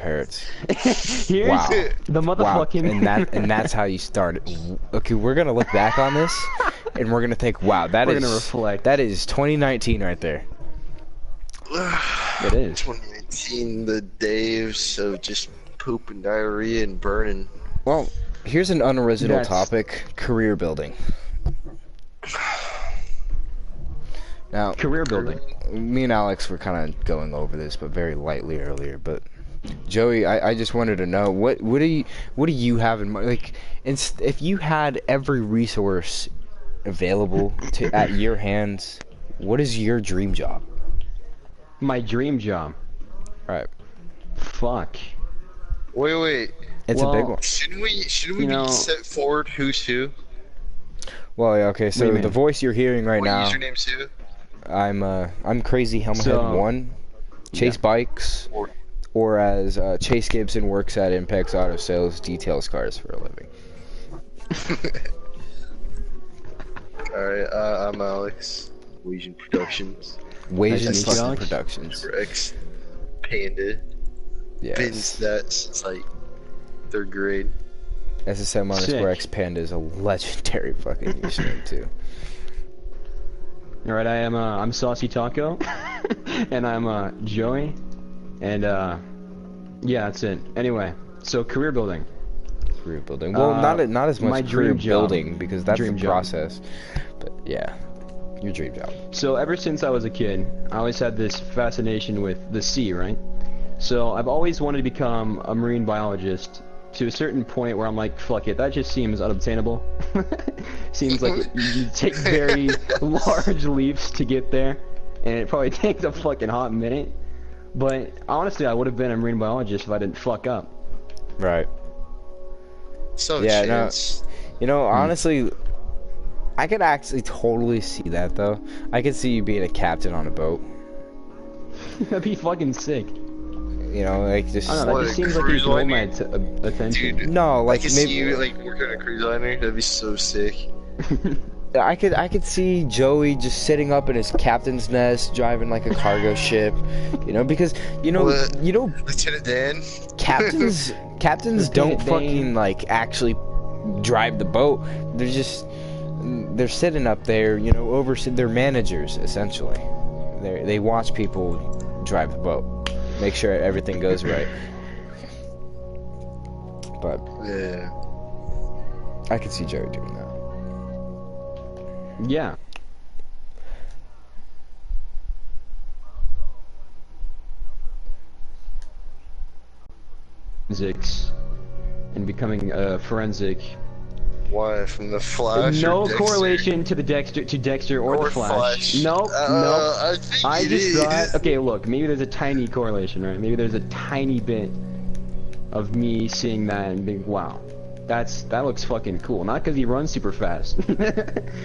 hurts. Here's Wow. the Wow. motherfucking. And that's how you started. Okay, we're gonna look back on this, and we're gonna think, wow, We're gonna reflect. that is 2019 right there. It is. 2019, the days of just poop and diarrhea and burning. Well, here's an unoriginal That's- topic: career building. Now, Career building. me and Alex were kind of going over this, but very lightly earlier. But Joey, I just wanted to know what do you have in mind? Like, if you had every resource available at your hands, what is your dream job? My dream job. Right. Fuck. Wait. It's a big Well, one. Shouldn't we You know- be set forward who's who? Well, yeah, okay. do you So the mean? voice you're hearing right What now, username's who? I'm Crazy Helmet So- Head 1, Chase Yeah. Bikes, or as Chase Gibson works at Impex Auto Sales, details cars for a living. Alright, I'm Alex. Legion Productions. Wage and Nice to meet you, fucking Alex. Productions. Rex. Panda. Been Yes. that since like 3rd grade. SSM Sick. underscore X Panda is a legendary fucking username too. All right, I'm Saucy Taco, and I'm Joey, and yeah, that's it. Anyway, so career building. Career building. Well, not as my much career dream job. building because that's Dream the job. process. But yeah, your dream job. So ever since I was a kid, I always had this fascination with the sea, right? So I've always wanted to become a marine biologist to a certain point where I'm like, fuck it, that just seems unobtainable. Seems like you take very large leaps to get there, and it probably takes a fucking hot minute. But honestly, I would have been a marine biologist if I didn't fuck up. Right. Some Yeah, no. chance. You know, honestly, I could actually totally see that though. I could see you being a captain on a boat. That'd be fucking sick. You know, like just. I don't know, that What, just a seems like cruise you hold my liner? attention. Dude, No, I like can maybe see you like working on a cruise liner. That'd be so sick. I could see Joey just sitting up in his captain's nest, driving like a cargo ship. You know, because What? captains Lieutenant Dan. captains Lieutenant don't Dan. fucking like actually drive the boat. They're sitting up there, you know, they're managers essentially. They watch people drive the boat, make sure everything goes right. But Yeah. I could see Joey doing that. Yeah. Forensics and becoming a forensic. Why? From the Flash? No or Dexter? correlation to Dexter or the Flash. Nope, nope. I think I it just is. thought, okay, look, maybe there's a tiny correlation, right? Maybe there's a tiny bit of me seeing that and being, wow, that looks fucking cool. Not because he runs super fast,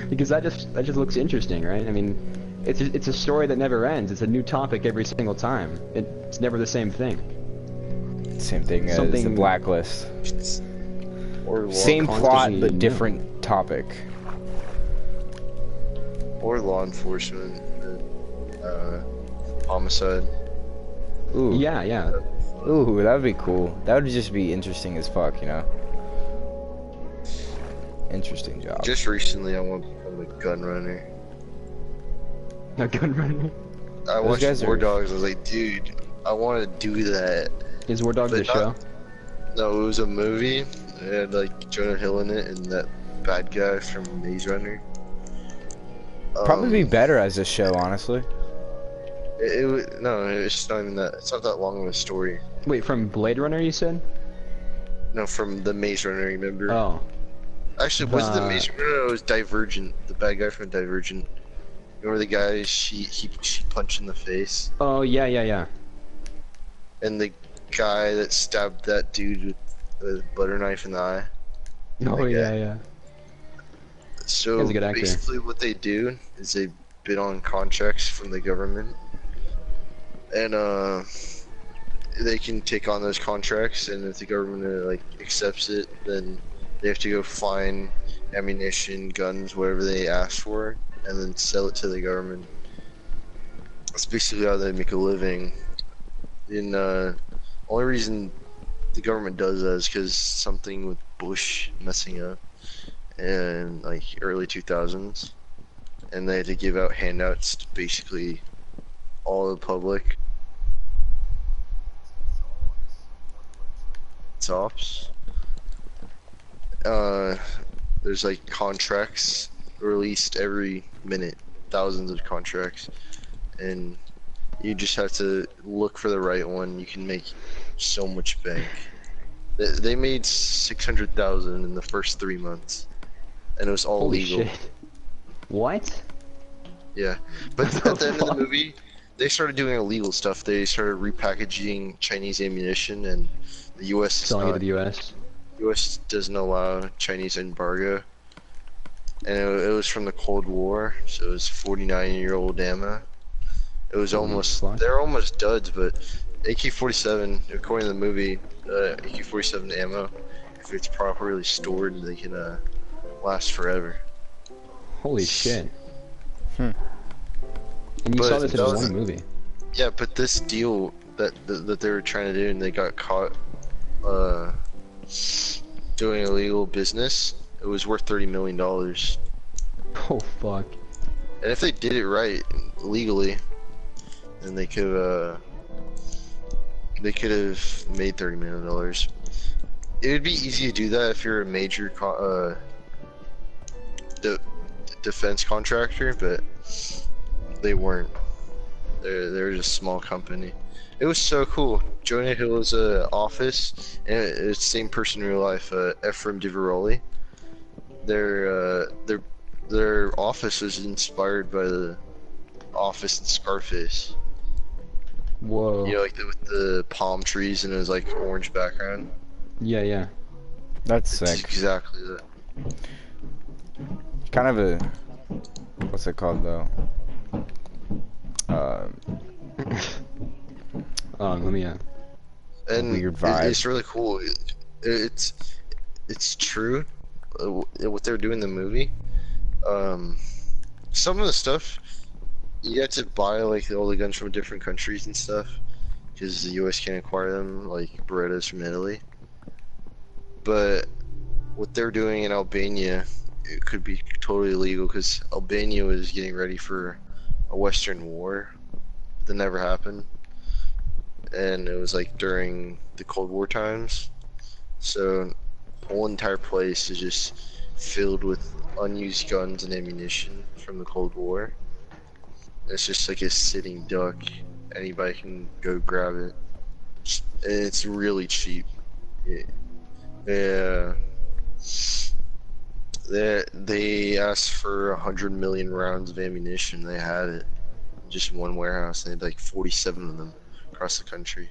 because that just looks interesting, right? I mean, it's a story that never ends. It's a new topic every single time. It's never the same thing. Same thing as the Something- Blacklist. Or law, Same plot constantly but new. different topic. or law enforcement. Homicide. Ooh. Yeah, yeah. Ooh, that would be cool. That would just be interesting as fuck, you know? Interesting job. Just recently, I went on a gun runner. A gun runner. I Those watched guys War are- Dogs. I was like, dude, I want to do that. Is War Dog But the show? not- No, it was a movie. It had like Jonah Hill in it and that bad guy from Maze Runner. Probably be better as a show, honestly. No, it's not even that. It's not that long of a story. Wait, from Blade Runner you said? No, from the Maze Runner. Remember? Oh. Actually, was it the the- Maze Runner? No, it was Divergent. The bad guy from Divergent. Remember the guy she punched in the face, Oh, yeah, yeah, yeah. and the guy that stabbed that dude with a butter knife in the eye. Oh, Like yeah, that. yeah. So Guy's a good actor. basically, what they do is they bid on contracts from the government, and they can take on those contracts. And if the government like accepts it, then they have to go find ammunition, guns, whatever they ask for, and then sell it to the government. That's basically how they make a living. In Only reason the government does that is because something with Bush messing up in like early 2000s, and they had to give out handouts to basically all the public. Tops. There's like contracts released every minute, thousands of contracts, and you just have to look for the right one. You can make so much bank. They made 600,000 in the first 3 months, and it was all Holy legal. shit. What? Yeah, but What at the end of the fuck? movie, they started doing illegal stuff. They started repackaging Chinese ammunition, and the U.S. is Selling it to not. the US? U.S. doesn't allow Chinese embargo, and it was from the Cold War, so it was 49-year-old ammo. It was Holy almost, fuck. they're almost duds, but AK-47, according to the movie, AK-47 ammo, if it's properly stored, they can last forever. Holy shit. Hmm. And you But saw this in that was- one movie. Yeah, but this deal that they were trying to do, and they got caught doing illegal business, it was worth $30 million. Oh fuck. And if they did it right, legally, then they could have made $30 million. It would be easy to do that if you're a major defense contractor, but they weren't. They're just a small company. It was so cool. Jonah Hill's office, and it's the same person in real life, Ephraim Diveroli. Their office was inspired by the office in Scarface. Whoa. You know, like with the palm trees and it was like orange background. Yeah, yeah. That's It's sick. exactly that. Kind of a, what's it called though? Let me And weird vibe. it's really cool. It's true. What they're doing in the movie. Some of the stuff you have to buy like all the guns from different countries and stuff because the U.S. can't acquire them, like Berettas from Italy. But what they're doing in Albania, it could be totally illegal because Albania was getting ready for a Western war that never happened, and it was like during the Cold War times. So the whole entire place is just filled with unused guns and ammunition from the Cold War. It's just like a sitting duck. Anybody can go grab it. And it's really cheap. Yeah. They asked for 100 million rounds of ammunition. They had it in just one warehouse. They had like 47 of them across the country.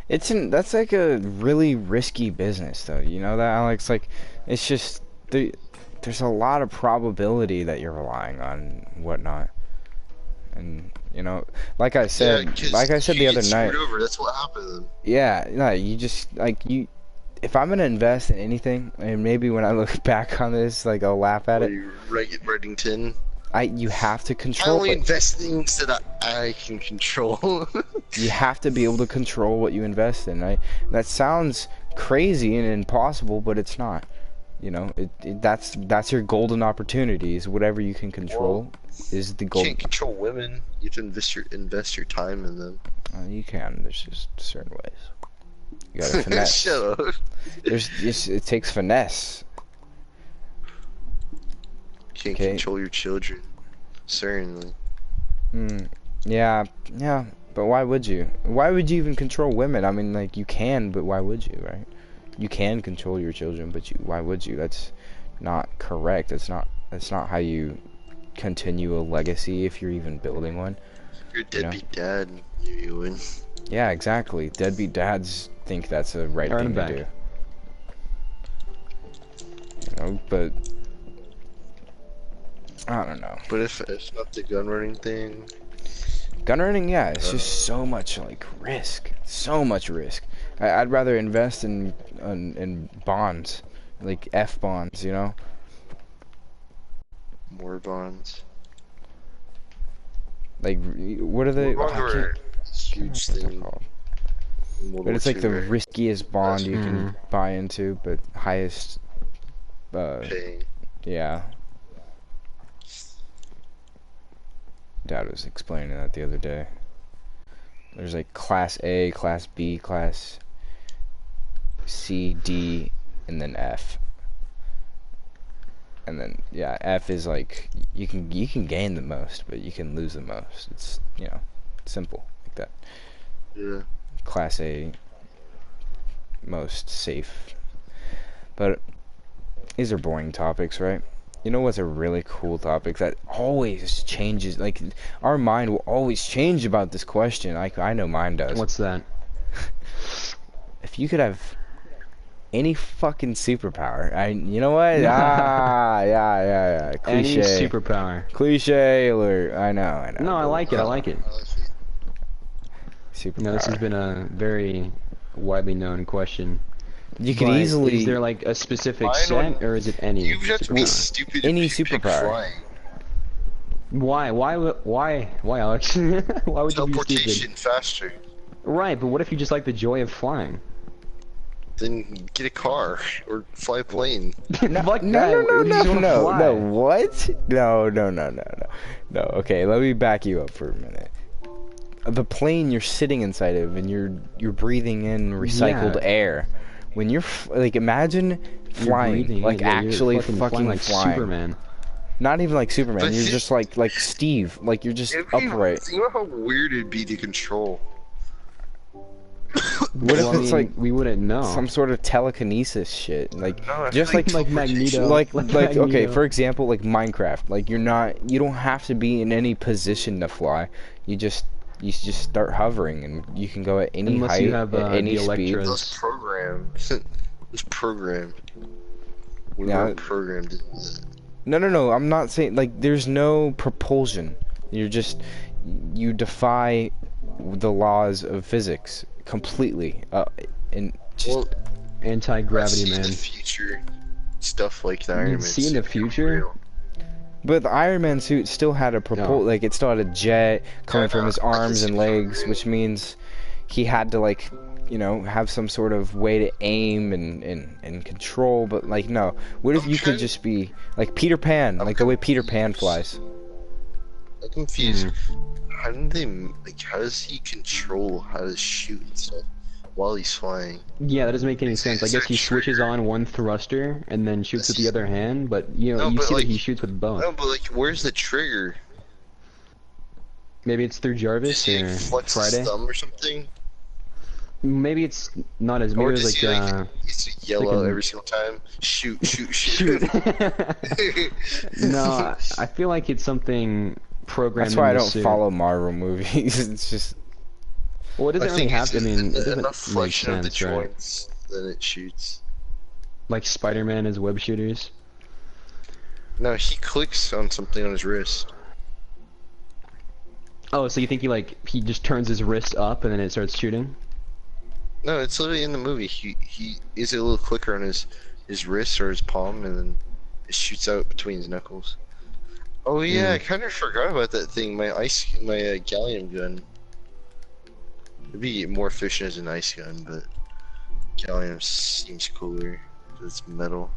That's like a really risky business though, you know that, Alex? Like, it's just, there's a lot of probability that you're relying on and whatnot. And, you know, like I said, 'cause the you other get night, screwed over. That's what happened. yeah, no, you just, like, if I'm gonna invest in anything, and maybe when I look back on this, like, I'll laugh at it, Reddington. you have to I control only it. invest things that I can control. You have to be able to control what you invest in, right? That sounds crazy and impossible, but it's not. You know, that's your golden opportunities. Whatever you can control is the You golden. can't control women. You have to invest your time in them. You can. There's just certain ways. You gotta finesse. Shut up. It takes finesse. Can't Okay. control your children. Certainly. Yeah. But why would you? Why would you even control women? I mean, like, you can, but why would you, right? You can control your children, but why would you? That's not correct. That's not how you continue a legacy if you're even building one. You're a deadbeat dad. You win. Yeah, exactly. Deadbeat dads think that's a right Alright, thing I'm to back. do. You know, but I don't know. But if it's not the gun running thing, Gun running, yeah, it's just so much like risk. So much risk. I'd rather invest in bonds, like F bonds, you know. more bonds. Like, what are they? More bonds I were can't- huge What's it thing. called? in World But War it's like II, the right? riskiest bond you can Mhm. buy into, but highest. Paying. Yeah. Dad was explaining that the other day. There's like Class A, Class B, Class C, D, and then F. And then yeah, F is like you can gain the most, but you can lose the most. It's simple like that. Yeah. Class A, most safe. But these are boring topics, right? You know what's a really cool topic that always changes? Like our mind will always change about this question. I know mine does. What's that? If you could have any fucking superpower, you know what? Yeah. Any Cliche. superpower. Cliche alert. I know. No, I like it. I like it. I like it. Superpower. You know, this has been a very widely known question. You can But easily. Is there like a specific Mine set, would- or is it any? You have to be superpower? stupid Any if you pick superpower. flying. Why, Alex? Why would you be Teleportation stupid? faster. Right, but what if you just like the joy of flying? Then get a car or fly a plane. Fuck No. that. You just wanna fly. What? No. Okay, let me back you up for a minute. The plane you're sitting inside of, and you're breathing in recycled Yeah. air. When you're like, imagine You're flying, breathing, like yeah, you're actually fucking fucking like flying. Superman. Not even like Superman. But You're see- just like Steve. Like you're just It'd be- upright. You know how weird it'd be to control. What if Well, I it's mean, like we wouldn't know. some sort of telekinesis shit? Like No, I just feel like like Magneto. like okay, Magneto. for example, like Minecraft. Like you don't have to be in any position to fly. You just start hovering, and you can go at any Unless height, you have, at any the speed. Electros. Those programs. It's programmed. We Yeah. were programmed. to do that. No. I'm not saying like there's no propulsion. You defy the laws of physics completely. And just Well, Anti-gravity, see in man. the future, stuff like the You Iron Man see in the suit future? real. But the Iron Man suit still had a like it still had a jet coming from his I can arms see and it legs, from which means he had to like, have some sort of way to aim and control. But like, no, what if I'm you could trying- just be like Peter Pan, I'm like the way Peter Pan confused. flies? I'm confused. Hmm. How do they how does he control how to shoot and stuff while he's flying? Yeah, that doesn't make any sense. I Is guess there he a switches trigger? on one thruster and then shoots with the Yes. other hand, but you No, you but, see like- that he shoots with both. No, but like, where's the trigger? Maybe it's through Does Jarvis he or like, flex Friday. his thumb or something? Maybe it's not as maybe Or it was does like he like it's yell like out a- every single time? Shoot! shoot. No, I feel like it's something programmed. That's why I in the don't suit. follow Marvel movies. It's just Well, it doesn't really have to. I mean, it doesn't enough make flexion of the sense, right? joints, then it shoots. Like Spider-Man as web shooters. No, he clicks on something on his wrist. Oh, so you think he just turns his wrist up and then it starts shooting? No, it's literally in the movie. He is a little clicker on his wrist or his palm, and then it shoots out between his knuckles. Oh yeah, I kind of forgot about that thing. My gallium gun. It'd be more efficient as an ice gun, but gallium seems cooler. 'Cause it's metal.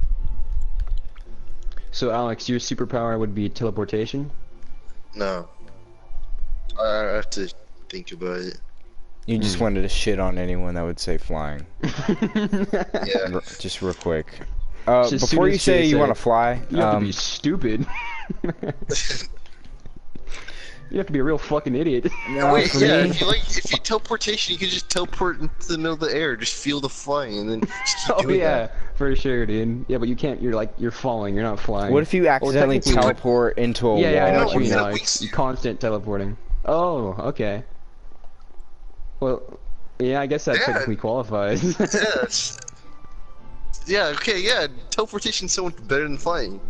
So Alex, your superpower would be teleportation? No, I have to think about it. you just wanted to shit on anyone that would say flying. Yeah. Just real quick. Just Before soon you as say Jay you said, want to fly, You have to be stupid. You have to be a real fucking idiot. no, Wait, for yeah, me, if you teleportation, you can just teleport into the middle of the air, just feel the flying, and then just keep Oh doing yeah, that. for sure, dude. Yeah, but you can't. You're falling. You're not flying. what if you accidentally technically- teleport into a Yeah, yeah, I know wall? what you mean. No, Like wingsuit. constant teleporting. Oh, okay. Well, yeah, I guess that Yeah. technically qualifies. Yes. Yeah, okay, yeah, teleportation's so much better than flying.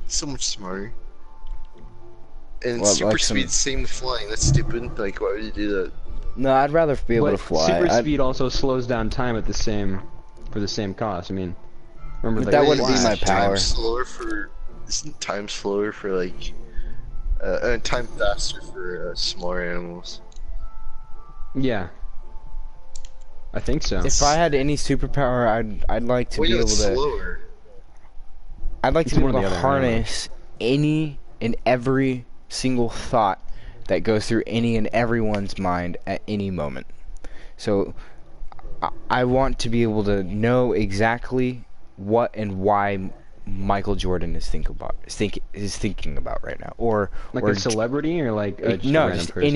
So much smarter. And Well, super like some- speed's same with flying, that's stupid. Like, why would you do that? No, I'd rather be able But to fly. super I'd- speed also slows down time at the same, for the same cost. I mean, remember But the that wouldn't be Flash. my power. Isn't time slower for, like, time faster for smaller animals? Yeah. I think so. If I had any superpower, I'd like to Well, be you know, able it's to. slower. I'd like It's to be one able or to the other, I don't know. harness any and every single thought that goes through any and everyone's mind at any moment. So I want to be able to know exactly what and why Michael Jordan is thinking about right now, Like or a celebrity or like just a no, random just person?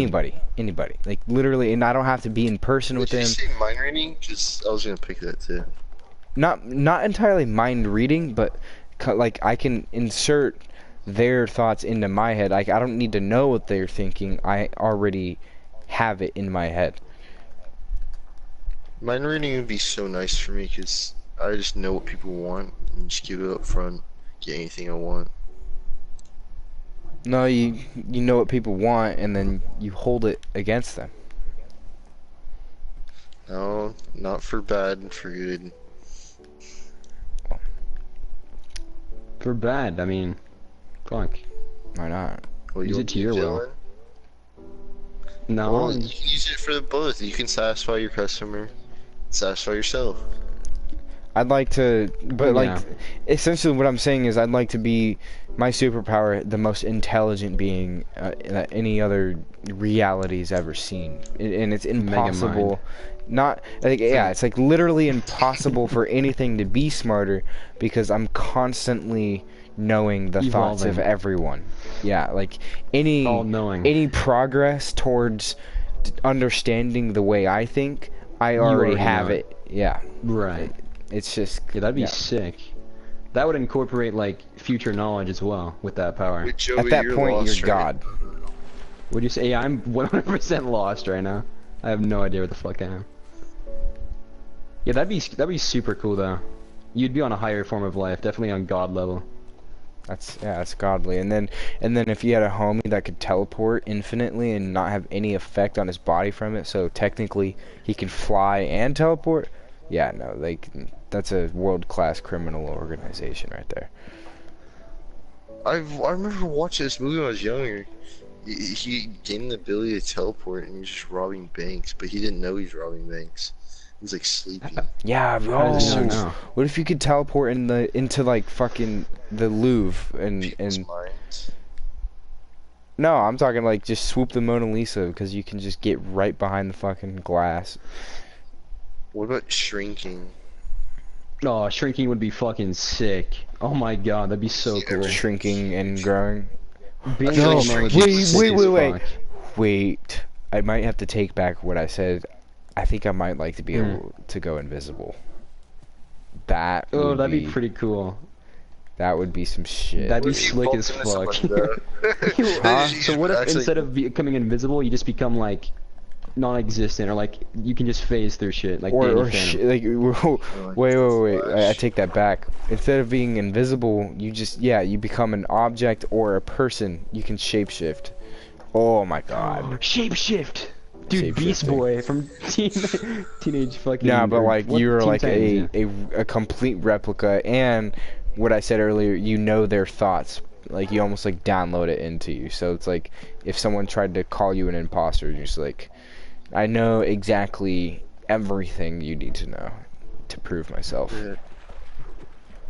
anybody, like literally, and I don't have to be in person Wait, with did you them. say mind reading? Because I was gonna pick that too. Not entirely mind reading, but like I can insert their thoughts into my head. Like I don't need to know what they're thinking. I already have it in my head. Mind reading would be so nice for me because I just know what people want and just give it up front, get anything I want. No, you know what people want, and then you hold it against them. No, not for bad, for good. For bad, I mean, fuck. Why not? Well, Use you'll it to be a your will. villain. No, Well, you can use it for the both. You can satisfy your customer, satisfy yourself. I'd like to, but like, Yeah. essentially what I'm saying is I'd like to be my superpower, the most intelligent being that any other reality's ever seen, and it's impossible. Not like yeah, it's like literally impossible for anything to be smarter because I'm constantly knowing the thoughts of Evolving. everyone. Yeah, like All knowing. any progress towards understanding the way I think, I already already have know it. Yeah. Right. It's just Yeah, that'd be yeah. sick. That would incorporate like future knowledge as well with that power. Wait, Joey, At that you're point, lost, you're right? God. Would you say? Yeah, I'm 100% lost right now. I have no idea what the fuck I am. Yeah, that'd be super cool though. You'd be on a higher form of life, definitely on God level. That's godly. And then if you had a homie that could teleport infinitely and not have any effect on his body from it, so technically he can fly and teleport. Yeah, no, like that's a world-class criminal organization right there. I remember watching this movie when I was younger. He gained the ability to teleport and he was just robbing banks, but he didn't know he was robbing banks. He was like sleeping. Yeah. How does he Oh, know? what if you could teleport into like fucking the Louvre People's and minds. no, I'm talking like just swoop the Mona Lisa because you can just get right behind the fucking glass. What about shrinking? Oh, shrinking would be fucking sick. Oh my god, that'd be so Yeah, cool. Shrinking and growing. Being feel No, like small would shrinking be is sick as wait. fuck. Wait, I might have to take back what I said. I think I might like to be able to go invisible. That Oh, would that'd be pretty cool. That would be some shit. That'd be What if you slick bump as into fuck. someone, though? Huh? So what if Actually- instead of becoming invisible, you just become like non-existent, or like you can just phase through shit, like Danny Phantom. Like wait. I take that back. Instead of being invisible, you just you become an object or a person. You can shapeshift. Oh my god. Shapeshift, dude. Beast Shape-shifting. Boy from Teenage fucking. No, but or like what? you're Teen like Titans, yeah. a complete replica, and what I said earlier, you know their thoughts. Like you almost like download it into you. So it's like if someone tried to call you an imposter, you're just like, I know exactly everything you need to know to prove myself. Yeah.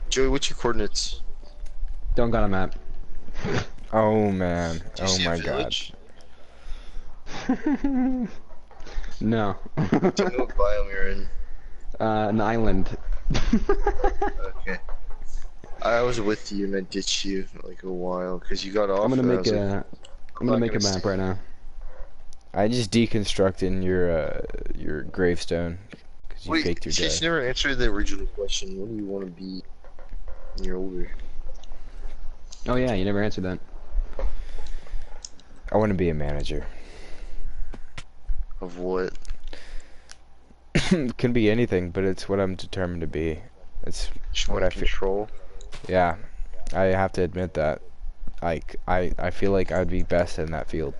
Joey, what's your coordinates? Don't got a map. Oh man. Do you Oh see a my god. village? No. Tell me what biome you're in. An island. Okay. I was with you and I ditched you for like a while because you got off. I'm gonna and I make was like, a. I'm not gonna make a gonna map stay. right now. I just deconstructed your gravestone because you Wait, faked your she's death. never answered the original question. What do you want to be when you're older? Oh yeah, you never answered that. I want to be a manager. Of what? It can be anything, but it's what I'm determined to be. It's Just what want I to feel. control. Yeah, I have to admit that. Like I feel like I'd be best in that field.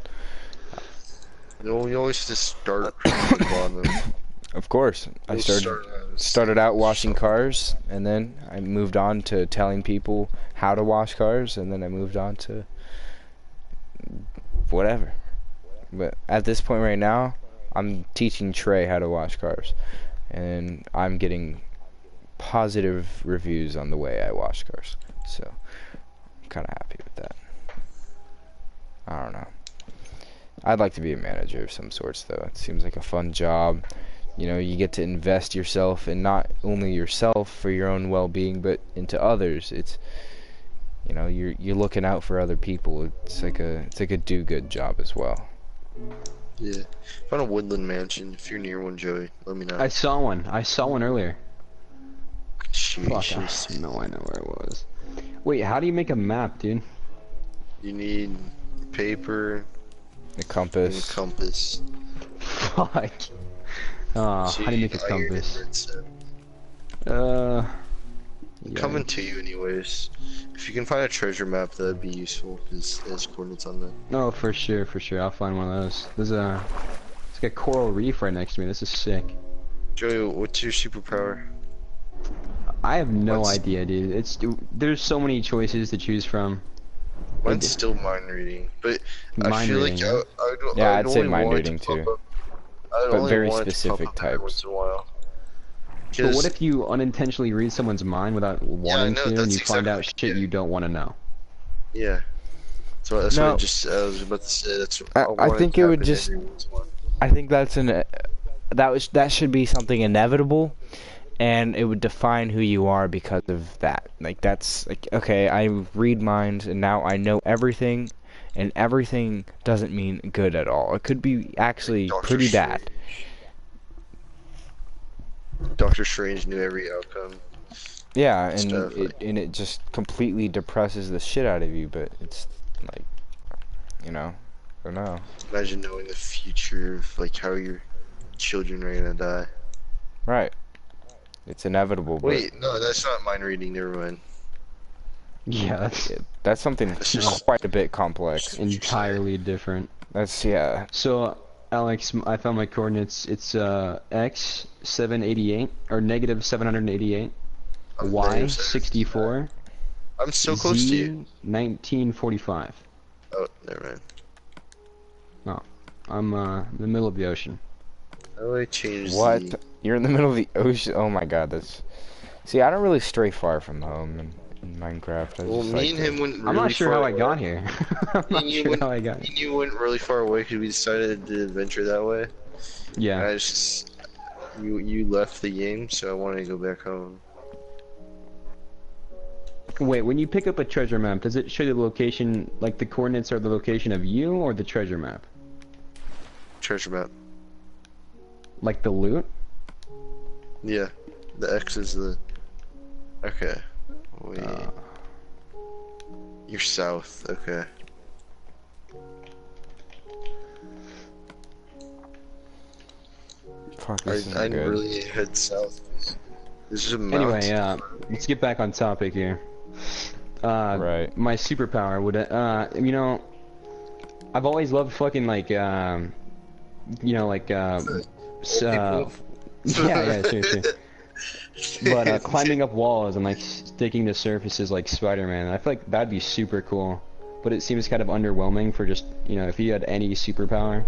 You always have to start from the bottom. Of course, I You'll started out washing cars, and then I moved on to telling people how to wash cars, and then I moved on to whatever. But at this point right now, I'm teaching Trey how to wash cars, and I'm getting positive reviews on the way I wash cars. So I'm kind of happy with that. I don't know. I'd like to be a manager of some sorts, though. It seems like a fun job. You know, you get to invest yourself, and not only yourself for your own well-being, but into others. It's, you know, you're looking out for other people. It's like a do-good job as well. Yeah. Found a woodland mansion. If you're near one, Joey, let me know. I saw one. I saw one earlier. Fuck, I Jesus. know where it was. Wait, how do you make a map, dude? You need paper The and a compass. compass. Fuck. How do you make a Iron and compass? redstone. Yeah. Coming to you anyways. If you can find a treasure map, that'd be useful, because there's coordinates on that. No, for sure. I'll find one of those. There's a coral reef right next to me. This is sick. Joey, what's your superpower? I have no What's- idea, dude. There's so many choices to choose from. Mine's still mind reading, but I Mind feel reading, like huh? Yeah, I'd I'd say only mind want it reading to pop too. up- I'd But only very want it to pop specific up every types. once in a while. But what if you unintentionally read someone's mind without wanting know, to, and that's you find out exactly- shit yeah. you don't want to know? Yeah. So that's No. what I was about to say. That's I want think to it would happen just- every once in a while. I think that should be something inevitable, and it would define who you are because of that. Like, that's like, okay, I read minds, and now I know everything, and everything doesn't mean good at all. It could be actually Doctor pretty Strange. bad. Doctor Strange knew every outcome. Yeah, and Stuff, it just completely depresses the shit out of you. But it's like, you know, I don't know. Imagine knowing the future of like how your children are gonna die. Right? It's inevitable. But Wait, no, that's not mind reading. Never mind. Yeah, that's that's something It's just- quite a bit complex. entirely different. That's yeah. So, Alex, I found my coordinates. It's x 788 or negative 788, y Negative 64, I'm so close to you. 1945. Oh, never mind. I'm in the middle of the ocean. How do I change What? the... You're in the middle of the ocean? Oh my god, that's... See, I don't really stray far from home in Minecraft. I Well, just me like and to- him went really I'm not sure far how I away. got here. I'm Me not and you sure went- how I got Me here. and you went really far away because we decided to adventure that way. And Yeah. I just... You left the game, so I wanted to go back home. Wait, when you pick up a treasure map, does it show the location, like the coordinates are the location of you or the treasure map? Treasure map. Like the loot? Yeah. The X is the... Okay. Wait. You're south. Okay. Fuck, this I isn't good. really head south. This is a mount. Anyway, let's get back on topic here. Right. My superpower would, you know, I've always loved fucking like, you know, like, yeah, sure. But climbing up walls and like sticking to surfaces like Spider-Man, I feel like that'd be super cool. But it seems kind of underwhelming for just, you know, if you had any superpower,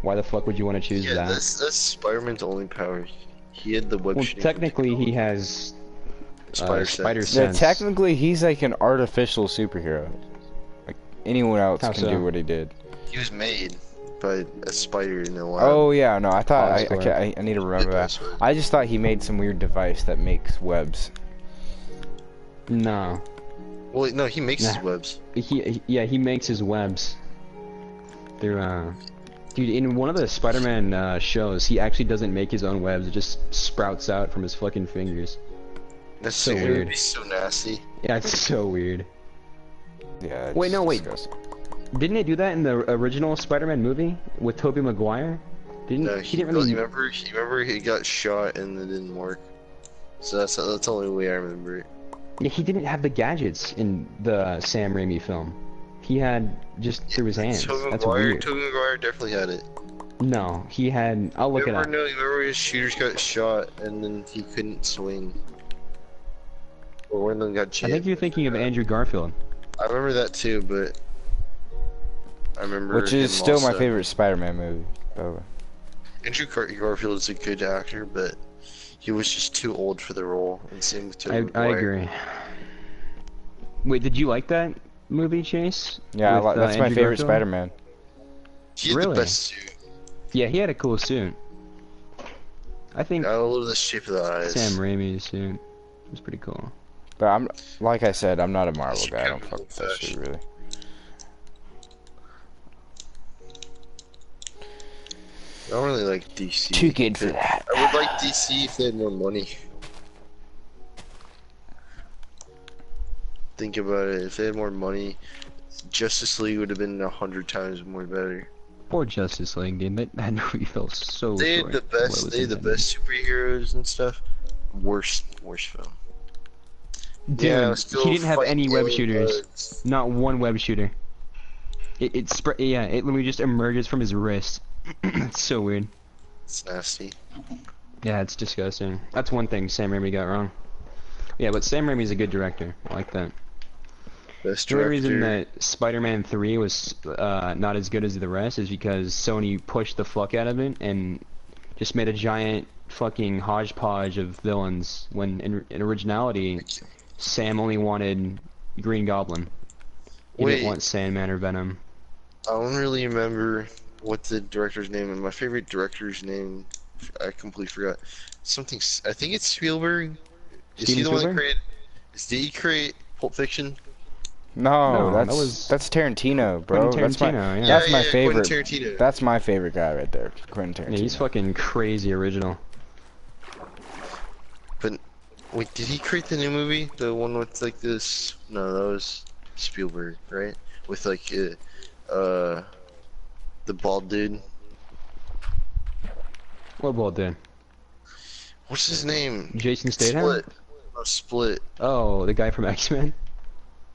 why the fuck would you want to choose Yeah, that? that's Spider-Man's only power. He had the web Well, shooting technically he has Spider spider sense. Yeah, sense. technically, he's like an artificial superhero. Like, anyone else How can so? do what he did. He was made by a spider in a lab. Oh, yeah, no, I thought... Oscorp. I need to remember that. I just thought he made some weird device that makes webs. No. Well, no, he makes his Nah. webs. Yeah, he makes his webs. They're dude, in one of the Spider-Man shows, he actually doesn't make his own webs. It just sprouts out from his fucking fingers. That's so it would weird. be so nasty. Yeah, it's so weird. Yeah, it's Wait, no, wait. disgusting. Didn't they do that in the original Spider-Man movie with Tobey Maguire? No, he didn't really. You remember he got shot and it didn't work. So that's the only way I remember it. Yeah, he didn't have the gadgets in the Sam Raimi film. He had just through his hands. Tobey That's Maguire, weird. Tobey Maguire definitely had it. No, he had. I'll look it up. No, you remember his shooters got shot and then he couldn't swing. Or one of them got I jammed. think you're thinking of Andrew Garfield. I remember that too, but I remember Which is him still my also. favorite Spider-Man movie, by the way. Garfield is a good actor, but he was just too old for the role. And same with Tobey I Maguire. agree. Wait, did you like that movie, Chase? Yeah, With, that's my Andrew favorite Garfield? Spider-Man. He had Really? the best suit. Yeah, he had a cool suit. I think I love the shape of the eyes. Sam Raimi's suit was pretty cool. But like I said, I'm not a Marvel That's guy. I don't kind of fuck with that shit old-fashioned. really. I don't really like DC. Too good for that. I would like DC if they had more money. Think about it. If they had more money, Justice League would have been 100 times more better. Poor Justice League, dude. That movie felt so They short had the for what it best. was They had the intended. best superheroes and stuff. Worst film. Dude, Yeah, still he didn't have fighting any web alien shooters. bugs. Not one web shooter. It literally just emerges from his wrist. It's so weird. It's nasty. Yeah, it's disgusting. That's one thing Sam Raimi got wrong. Yeah, but Sam Raimi's a good director. I like that. Best The only director. reason that Spider-Man 3 was not as good as the rest is because Sony pushed the fuck out of it and just made a giant fucking hodgepodge of villains when in originality Sam only wanted Green Goblin. He Wait. didn't want Sandman or Venom. I don't really remember what the director's name is. My favorite director's name, I completely forgot. Something. I think it's Spielberg. Is he Steven the one that Spielberg? created? Did he create Pulp Fiction? No, No, that's Tarantino, bro. Quentin That's my Tarantino, yeah. that's my Quentin favorite. Tarantino. That's my favorite guy right there, Quentin Tarantino. Yeah, he's fucking crazy original. But wait, did he create the new movie? The one with like this? No, that was Spielberg, right? With like the bald dude. What about then? What's his name? Jason Statham? Split. No, Split. Oh, the guy from X-Men?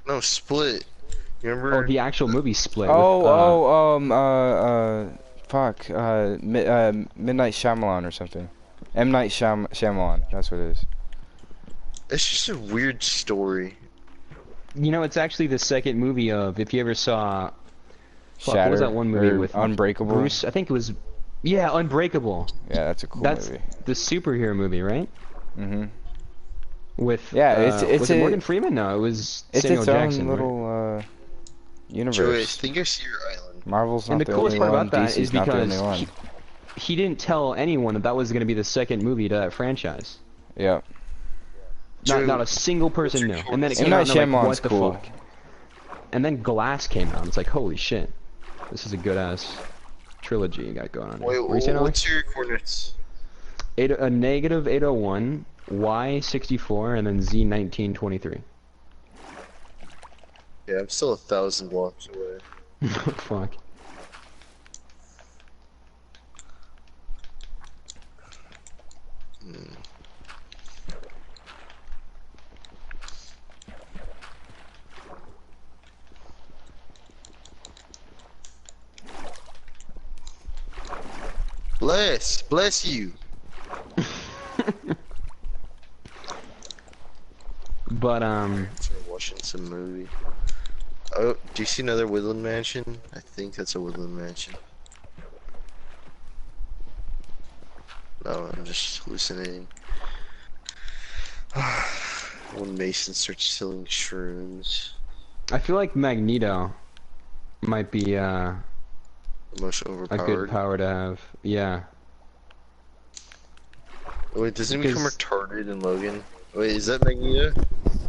No, Split. You remember? Oh, the actual movie Split. Oh, fuck, Midnight Shyamalan or something. M. Night Shyamalan, that's what it is. It's just a weird story. You know, it's actually the second movie of, if you ever saw... Fuck, Shatter, what was that one movie or with Unbreakable? Bruce? I think it was... Yeah, Unbreakable. Yeah, that's a cool That's movie. the superhero movie, right? Mm-hmm. With Yeah, it's was it a- Morgan Freeman? No, it was It's Samuel its Jackson. own right? little universe. Joey, I think I see your island. Marvel's not And the the coolest only part one. about that DC's is not the only because one. he didn't tell anyone that that was going to be the second movie to that franchise. Yeah. Joe, Not a single person knew. And then it M. came out Night and they're like, Shyamalan's what the cool. fuck? And then Glass came out. It's like, holy shit. This is a good-ass trilogy you got going on here. Wait, What are you saying, Alex? what's your coordinates? A negative 801, Y64, and then Z1923. Yeah, I'm still 1,000 blocks away. Fuck. Hmm. Bless you. But, Watching some movie. Oh, do you see another Woodland Mansion? I think that's a Woodland Mansion. No, I'm just hallucinating. When Mason starts selling shrooms, I feel like Magneto might be, the most a overpowered. good power to have. Yeah. Wait, doesn't he become Because- retarded in Logan? Wait, is that Magneto?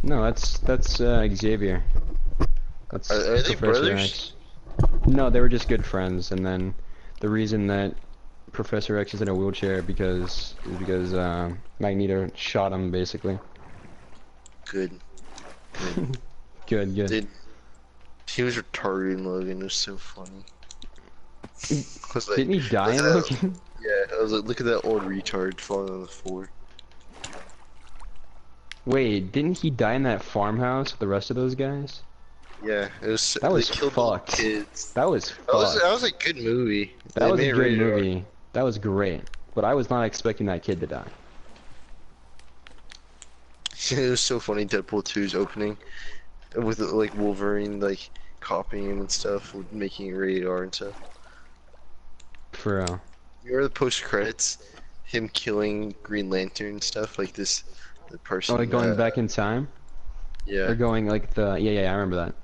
No, that's Xavier. That's Are they Professor brothers? X. No, they were just good friends, and then the reason that Professor X is in a wheelchair is because Magneto shot him basically. Good. Good. Dude, he was retarded in Logan. It was so funny. I was like, Didn't he die in look at Logan? Yeah, I was like, look at that old retard falling on the floor. Wait, didn't he die in that farmhouse with the rest of those guys? Yeah, it was. That was they killed the little fucked. kids. That was That was fucked. that was a good movie. That They was made a it good rated R. movie. That was great. But I was not expecting that kid to die. It was so funny. Deadpool 2's opening with like Wolverine like copying him and stuff, making it rated R and stuff. For real. You remember the post credits? Him killing Green Lantern and stuff like this. The person. Oh, like going back in time? Yeah. Or going like the... Yeah, I remember that.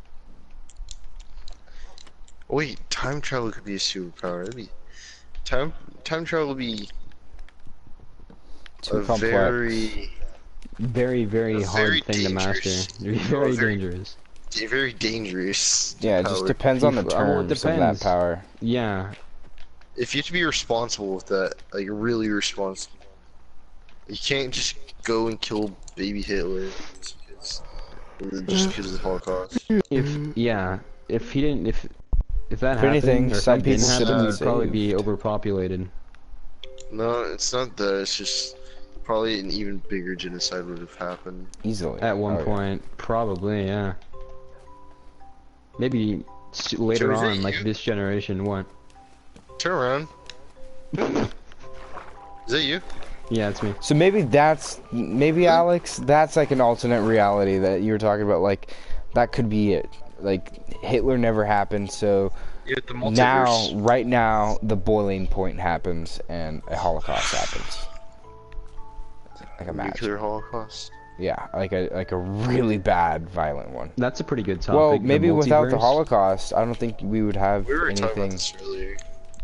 Wait, time travel could be a superpower. That'd be time travel would be Too a complex. Very, very A hard very thing to master. dangerous. Very very- dangerous. very dangerous. Yeah, it just power. depends on the Well, it terms of that depends. power. Yeah. If you have to be responsible with that, like really responsible, you can't just go and kill baby Hitler just because of the Holocaust. If he didn't, if that If happened, anything, or if some that didn't people happen, should've we'd probably be saved. overpopulated. No, it's not that. It's just probably an even bigger genocide would have happened. Easily. At one Oh, yeah. point, probably, yeah. Maybe later Joe, is that on, like you? this generation. What? Turn around. Is that you? Yeah, it's me. So maybe Alex, that's like an alternate reality that you were talking about. Like, that could be it. Like, Hitler never happened, so Yeah, the right now, the boiling point happens and a Holocaust happens. Like a match. Nuclear Holocaust. Yeah, like a really bad, violent one. That's a pretty good topic. Well, the maybe without the multiverse. Holocaust, I don't think we would have We were talking about anything. this earlier.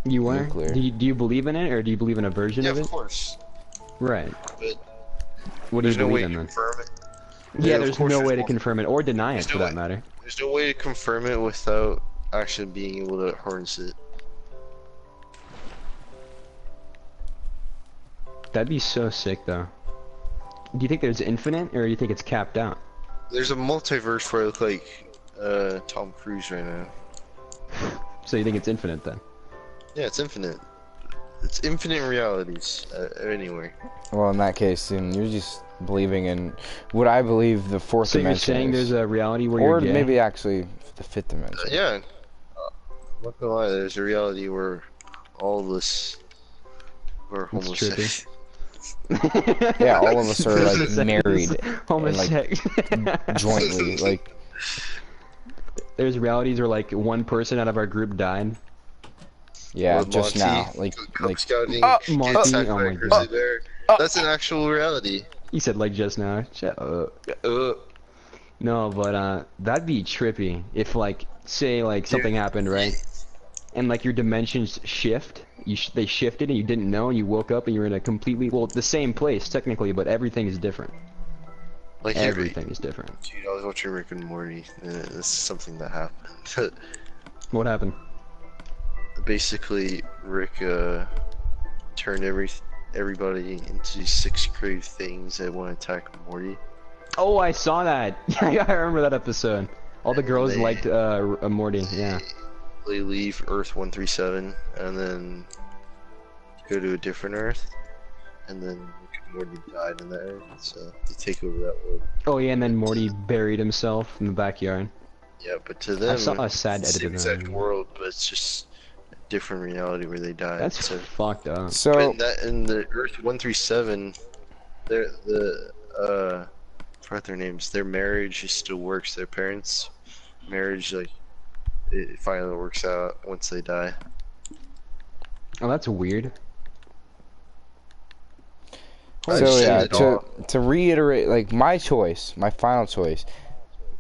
You were? nuclear. Do you believe in it, or do you believe in a version Yeah, of of it? course. Right. But What do you there's no way believe to in then? confirm it. Yeah, of there's course no there's way to one. confirm it or deny it There's for no that way. matter. There's no way to confirm it without actually being able to harness it. That'd be so sick, though. Do you think there's infinite, or do you think it's capped out? There's a multiverse where I look like Tom Cruise right now. So you think it's infinite then? Yeah, it's infinite. It's infinite realities anywhere. Well, in that case, then you're just believing in what I believe the fourth So you're dimension saying is. there's a reality where or you're gay? maybe actually the fifth dimension. Yeah. I'm not gonna lie, there's a reality where all of us are It's homosexuals. Yeah, all of us are like Homosexuals. married Homosexual. jointly. Like, There's realities where like one person out of our group died. yeah, Or just Monty, now. Like, Cub Scouting, Monty, gets attacked oh by my a grizzly God. bear. That's an actual reality. He said like just now. Shut up. No, but that'd be trippy if like say like something happened, right? And like your dimensions shift. They shifted and you didn't know, and you woke up and you're in a completely the same place technically, but everything is different. Like Everything is different. Dude, I was watching Rick and Morty, and this is something that happened. What happened? Basically, Rick turned everybody into sixth grade things that want to attack Morty. Oh, I saw that. Yeah, I remember that episode. All the girls They- liked Morty. Yeah. They leave Earth 137 and then go to a different Earth, and then Rick and Morty died in that Earth, so they take over that world. Oh yeah, and then Morty buried himself in the backyard. Yeah, but to them, I saw a sad it's the edit of exact that. world, but it's just a different reality where they died. That's so. fucked up. But so in the Earth 137, I forgot their names. Their marriage still works. Their parents' marriage, like, it finally works out once they die. Oh, that's weird. I've So seen yeah, it all. to reiterate, like my choice, my final choice,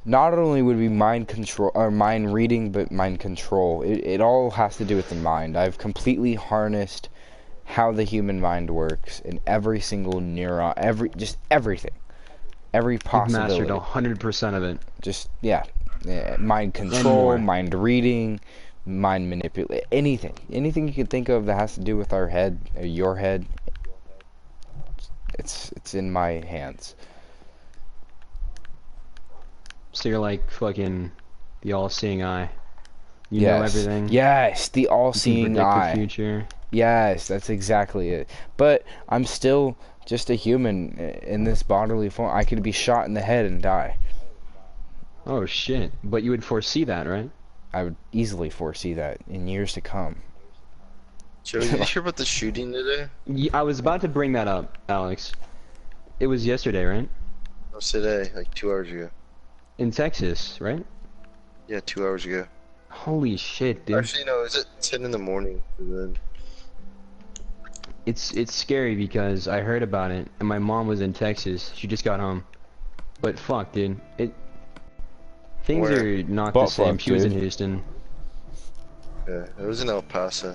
not only would be mind control or mind reading, but mind control. It all has to do with the mind. I've completely harnessed how the human mind works in every single neuron, everything, every You've possibility. mastered 100% of it. Just yeah, mind more. control, mind reading, mind manipulate, anything you can think of that has to do with our head, or your head. It's in my hands. So you're like fucking the all-seeing eye. You Yes. know everything. Yes, the You can all-seeing predict eye. the future. Yes, that's exactly it. But I'm still just a human in this bodily form. I could be shot in the head and die. Oh shit! But you would foresee that, right? I would easily foresee that in years to come. Joe, did you hear about the shooting today? I was about to bring that up, Alex. It was yesterday, right? It was today, like 2 hours ago. In Texas, right? Yeah, 2 hours ago. Holy shit, dude. Actually, no, it was at 10 in the morning. And then it's scary because I heard about it and my mom was in Texas. She just got home. But fuck, dude. Things Where? are not Butt the same. fuck, She was in dude. Houston. Yeah, it was in El Paso.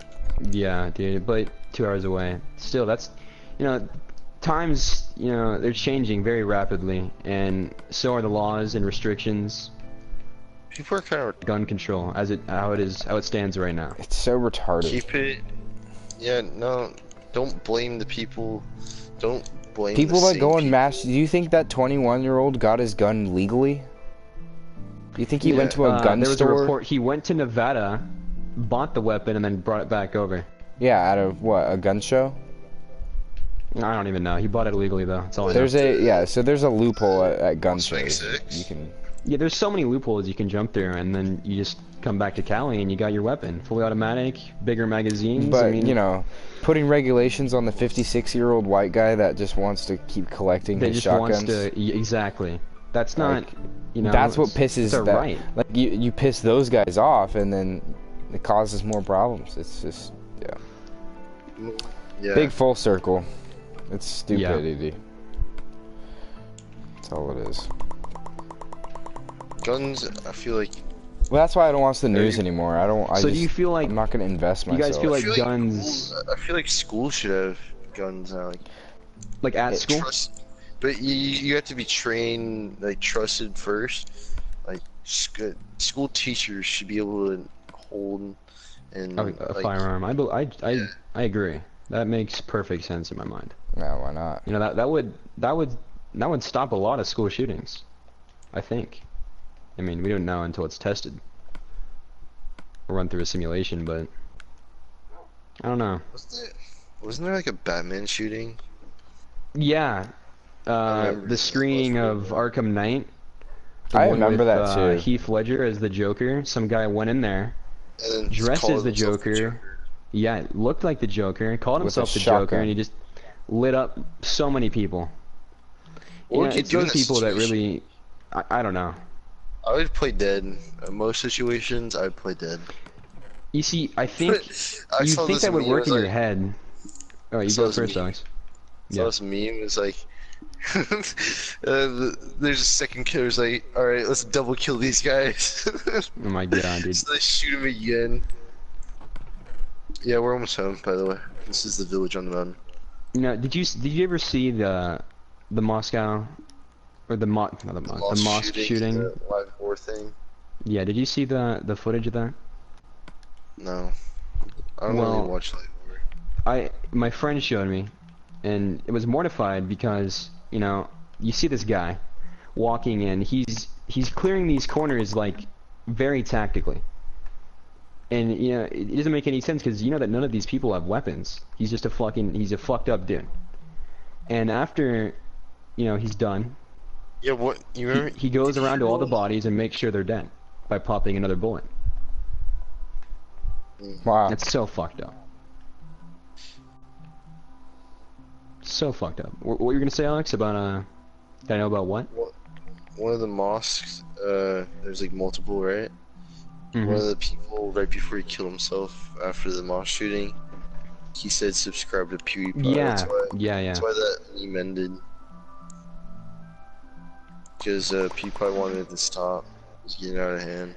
Yeah, dude, but 2 hours away. Still, that's, times, they're changing very rapidly, and so are the laws and restrictions, People are kind of gun control, how it stands right now. It's so retarded. keep it. Yeah, no, don't blame the people. Don't blame People the that same go in people. mass. Do you think that 21-year-old got his gun legally? Do you think he went to a gun there was store? a report, he went to Nevada, bought the weapon, and then brought it back over. Yeah, out of what, a gun show? I don't even know. He bought it illegally, though. That's all I know. So there's a loophole at gun Las Vegas shows. 6? You can. Yeah, there's so many loopholes you can jump through, and then you just come back to Cali and you got your weapon. Fully automatic, bigger magazines. But, I mean, putting regulations on the 56-year-old white guy that just wants to keep collecting they his just shotguns. wants to, exactly. That's not, Like, that's what pisses it's a that. right. Like, you piss those guys off, and then it causes more problems. It's just, Yeah. big full circle. It's stupidity. That's all it is. Guns, I feel like. Well, that's why I don't watch the news anymore. So do you feel like I'm not gonna invest you myself. guys feel I like feel guns, I feel like school should have guns now. like at school? But you have to be trained, like trusted first. Like school teachers should be able to hold and A like, firearm. I agree. That makes perfect sense in my mind. No, why not? That would stop a lot of school shootings, I think. I mean, we don't know until it's tested or run through a simulation, but I don't know. Wasn't there like a Batman shooting? Yeah, remember the this. screening of Arkham Knight. I one remember with, that too. Heath Ledger as the Joker. Some guy went in there, And then dressed called as the himself Joker. Yeah, it looked like the Joker. Called With a himself the Joker, shotgun. and he just lit up so many people. What would you It's do in those that people that situation? really, I don't know. I would play dead. In most situations, I would play dead. You see, I think I you saw think this that would meme, work it in was your like- head. Oh, you saw go this first, meme. Alex. So Yeah. this meme is like, there's a second killer's like, all right, let's double kill these guys. Oh my god, dude. So they shoot him again. Yeah, we're almost home, by the way. This is the village on the mountain. Did you ever see the Moscow or the mosque shooting? The live war thing. Yeah, did you see the footage of that? No, I don't Well, really watch live war. My friend showed me, and it was mortified because you see this guy walking in. He's clearing these corners like very tactically, and it doesn't make any sense because that none of these people have weapons. He's just he's a fucked up dude. And after he's done, Yeah, what you remember? he goes around to all the bodies and makes sure they're dead by popping another bullet. Wow. It's so fucked up. So fucked up. What were you gonna say, Alex? About did I know about what? One of the mosques. There's like multiple, right? Mhm. One of the people right before he killed himself after the mosque shooting, he said subscribe to PewDiePie. Yeah, Yeah. yeah. That's why that meme ended. Because PewDiePie wanted it to stop. It was getting out of hand.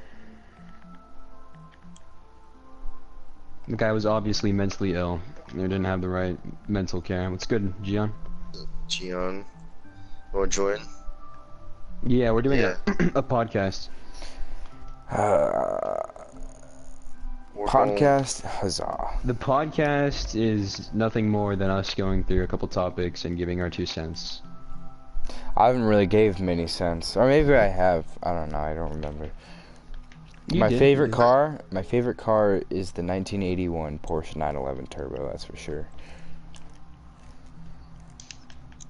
The guy was obviously mentally ill. He didn't have the right mental care. What's good, Gian? Gian, you wanna join? Yeah, we're doing Yeah. a podcast. We're Podcast, huzzah. The podcast is nothing more than us going through a couple topics and giving our 2 cents. I haven't really gave many cents, or maybe I have. I don't know. I don't remember. You My did. favorite car is the 1981 Porsche 911 Turbo. That's for sure.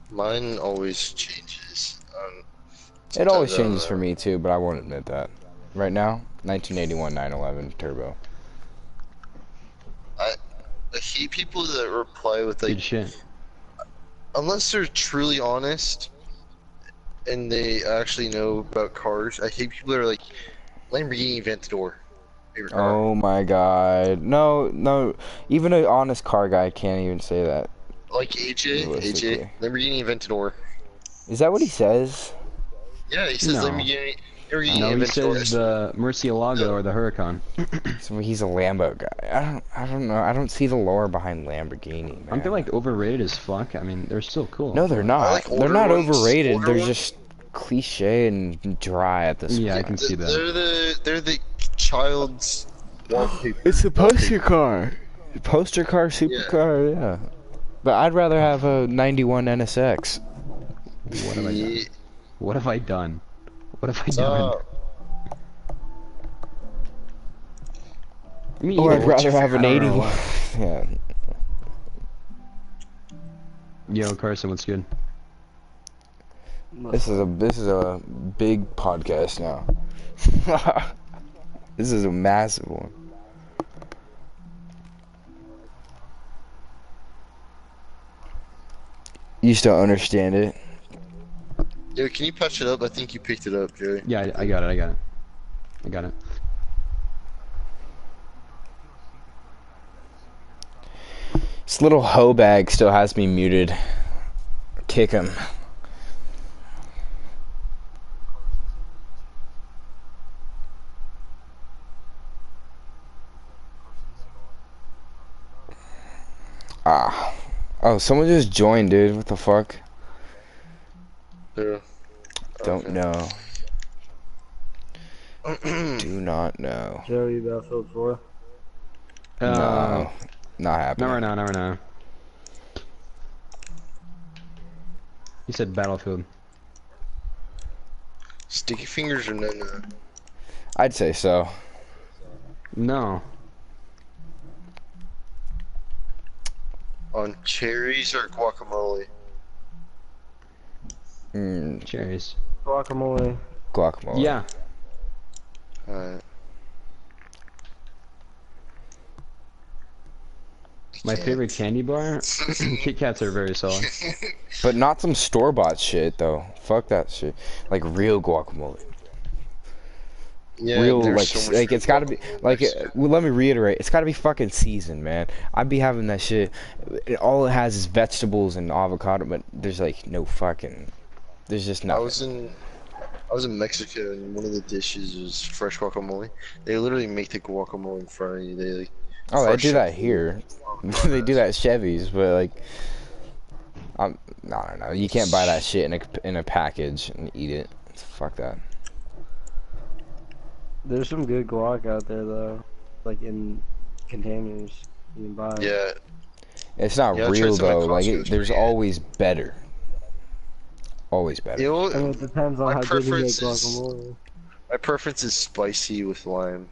Mine always changes. It always sometimes I don't changes know. for me too, but I won't admit that. Right now, 1981 911 Turbo. I hate people that reply with like, Good shit. unless they're truly honest and they actually know about cars. I hate people that are like, Lamborghini Aventador. Favorite car. Oh my god. No, no. Even an honest car guy can't even say that. Like AJ, Realistically. Lamborghini Aventador. Is that what he says? Yeah, he says No. Lamborghini No, he Aventador. says the Murcielago or the Huracan. So he's a Lambo guy. I don't know. I don't see the lore behind Lamborghini, man. Aren't they like overrated as fuck? I mean, they're still cool. No, they're not. like They're older not ones. overrated. Older They're ones? just cliche and dry at this Yeah, I point. can see that. They're the child's wallpaper. It's a poster car. Poster car, supercar, yeah. But I'd rather have a 91 NSX. What have I done? What have I done? What have I What's done? up? Me Or I'd either. rather have an I don't 80. know. Yeah. Yo, Carson, what's good? This is a big podcast now. This is a massive one. You still understand it? Yo, can you patch it up? I think you picked it up, Joey. Yeah, I got it. I got it. This little hoe bag still has me muted. Kick him. Ah. Oh, someone just joined, dude. What the fuck? Yeah. Don't Okay. know. Do not know. Joey, Battlefield 4. No. Not happening. Not right now, not right now. He said Battlefield. Sticky fingers or no? I'd say so. No. On cherries or guacamole? Cherries. Guacamole. Guacamole. Yeah. Alright. My favorite candy bar? Kit Kats are very solid. But not some store-bought shit, though. Fuck that shit. Like real guacamole. Yeah, Real, there's like, so much like good it's gotta be, guacamole like, next to it. well, let me reiterate, it's gotta be fucking seasoned, man. I'd be having that shit, all it has is vegetables and avocado, but there's, like, no fucking, there's just I nothing. was in Mexico and one of the dishes was fresh guacamole. They literally make the guacamole in front of you. They like Oh, they fresh do that it. here. They do that at Chevy's, but, like, I don't know, you can't buy that shit in a package and eat it. Fuck that. There's some good guac out there though, like in containers you can buy. Yeah, It's not Yeah, I tried real, some at though, like, Costco, it's there's pretty good. always better. Always better. you know, I mean, it depends on My how good you make preference is- guacamole. my preference is spicy with lime.